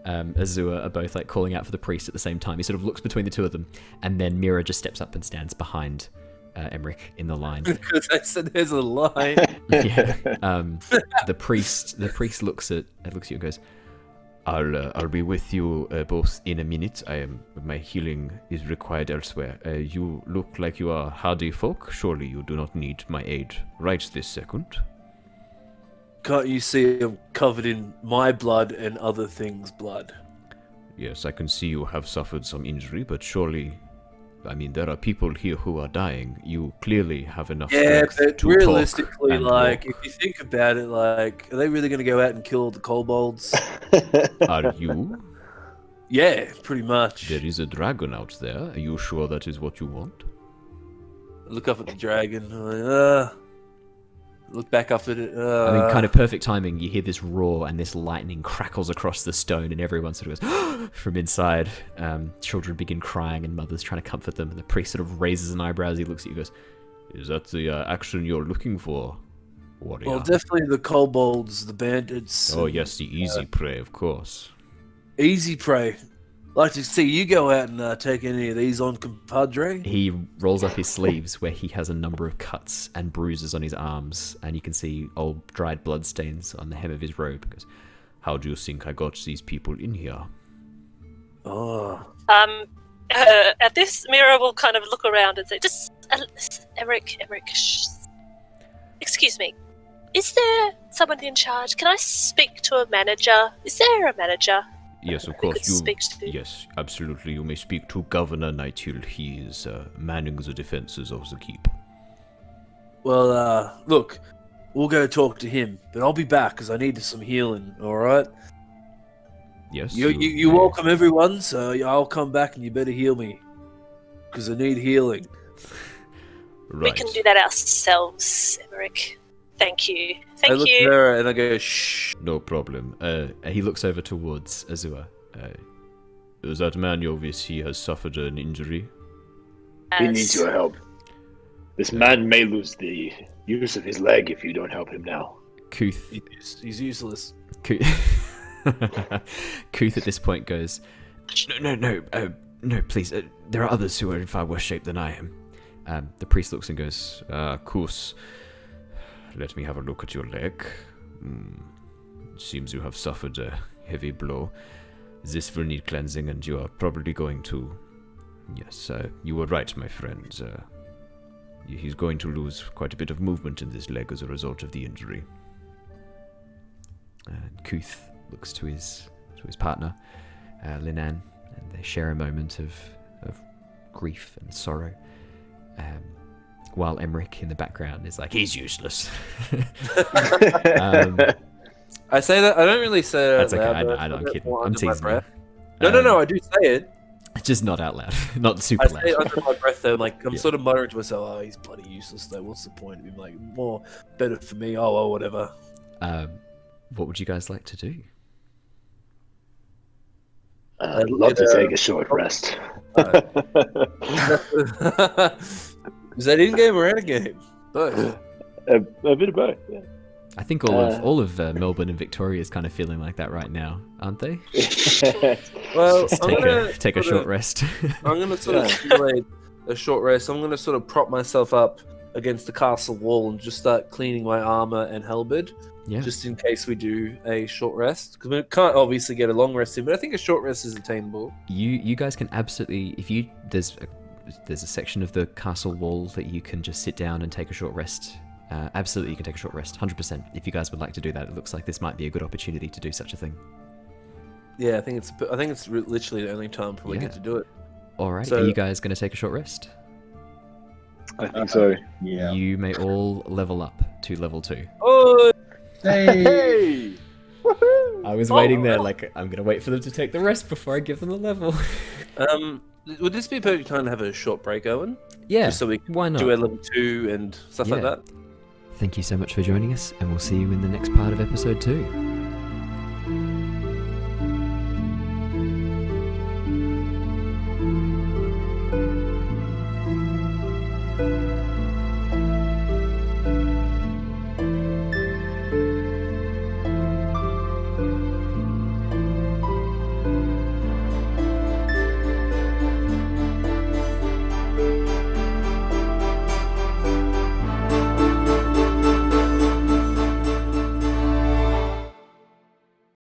Azua are both like calling out for the priest at the same time. He sort of looks between the two of them, and then Mira just steps up and stands behind Emmerich in the line. Because I said there's a line. Yeah. The priest looks at you and goes, "I'll be with you both in a minute. My healing is required elsewhere. You look like you are hardy folk. Surely you do not need my aid right this second." Can't you see I'm covered in my blood and other things' blood? Yes, I can see you have suffered some injury, but surely, I mean, there are people here who are dying. You clearly have enough Yeah, strength but to realistically, talk and like, walk. if you think about it, like, are they really going to go out and kill all the kobolds? Are you? Yeah, pretty much. There is a dragon out there. Are you sure that is what you want? Look up at the dragon. I'm like, look back up at it. I mean, kind of perfect timing. You hear this roar and this lightning crackles across the stone, and everyone sort of goes from inside. Children begin crying, and mothers trying to comfort them. And the priest sort of raises an eyebrow as he looks at you, and goes, Is that the action you're looking for, warrior? Well, definitely the kobolds, the bandits. Oh and yes, the easy prey, of course. Easy prey. Like to see you go out and take any of these on, compadre. He rolls up his sleeves where he has a number of cuts and bruises on his arms, and you can see old dried blood stains on the hem of his robe. He goes, How do you think I got these people in here? Oh, At this, Mira will kind of look around and say, "Just Emmerich, shh. Excuse me. Is there someone in charge? Can I speak to a manager? Is there a manager Yes, of we course. could You. speak to?" Yes, absolutely. You may speak to Governor Nighthill. He is manning the defenses of the keep. well, look, we'll go talk to him, but I'll be back because I need some healing. All right. Yes. You welcome everyone, so I'll come back and you better heal me because I need healing. Right. We can do that ourselves, Emmerich. Thank you. I Thank look at you. her and I go, shh. No problem. he looks over towards Azua. That man, obvious, he has suffered an injury. He needs your help. This man may lose the use of his leg if you don't help him now. Kuth, He's useless. Kuth at this point goes, no, please. There are others who are in far worse shape than I am. The priest looks and goes, Kus, let me have a look at your leg. It seems you have suffered a heavy blow. This will need cleansing, and you are probably going to... Yes, you were right, my friend. He's going to lose quite a bit of movement in this leg as a result of the injury. And Kuth looks to his partner, Linan, and they share a moment of grief and sorrow. While Emmerich in the background is like, he's useless. I say that. I don't really say that. That's out okay. loud, but I'm say that kidding. more I'm under my teasing you. breath. No, I do say it. Just not out loud, not super I loud. say under my breath though, like I'm Yeah. sort of muttering to myself, "Oh, he's bloody useless though. What's the point of him? Like more better for me. Oh, well, whatever." What would you guys like to do? I'd love to take a short rest. Is that in game or out of game? Both. A bit of both. Yeah. I think all of Melbourne and Victoria is kind of feeling like that right now, aren't they? Well, Just I'm take gonna a sort short of- rest. I'm gonna sort of simulate a short rest. I'm gonna sort of prop myself up against the castle wall and just start cleaning my armor and halberd, Yeah. just in case we do a short rest. Because we can't obviously get a long rest in, but I think a short rest is attainable. You guys can absolutely, if you there's a section of the castle wall that you can just sit down and take a short rest. Absolutely, you can take a short rest, 100%. If you guys would like to do that, it looks like this might be a good opportunity to do such a thing. Yeah, I think it's literally the only time we Yeah. get to do it. Alright, So- are you guys going to take a short rest? I think so. Yeah. You may all level up to level 2. Oh, Hey. I was Oh. waiting there, like, I'm going to wait for them to take the rest before I give them the level. would this be a perfect time to have a short break, Owen? Yeah, Just so we can why not? do our level 2 and stuff like Yeah. that. Thank you so much for joining us, and we'll see you in the next part of episode 2.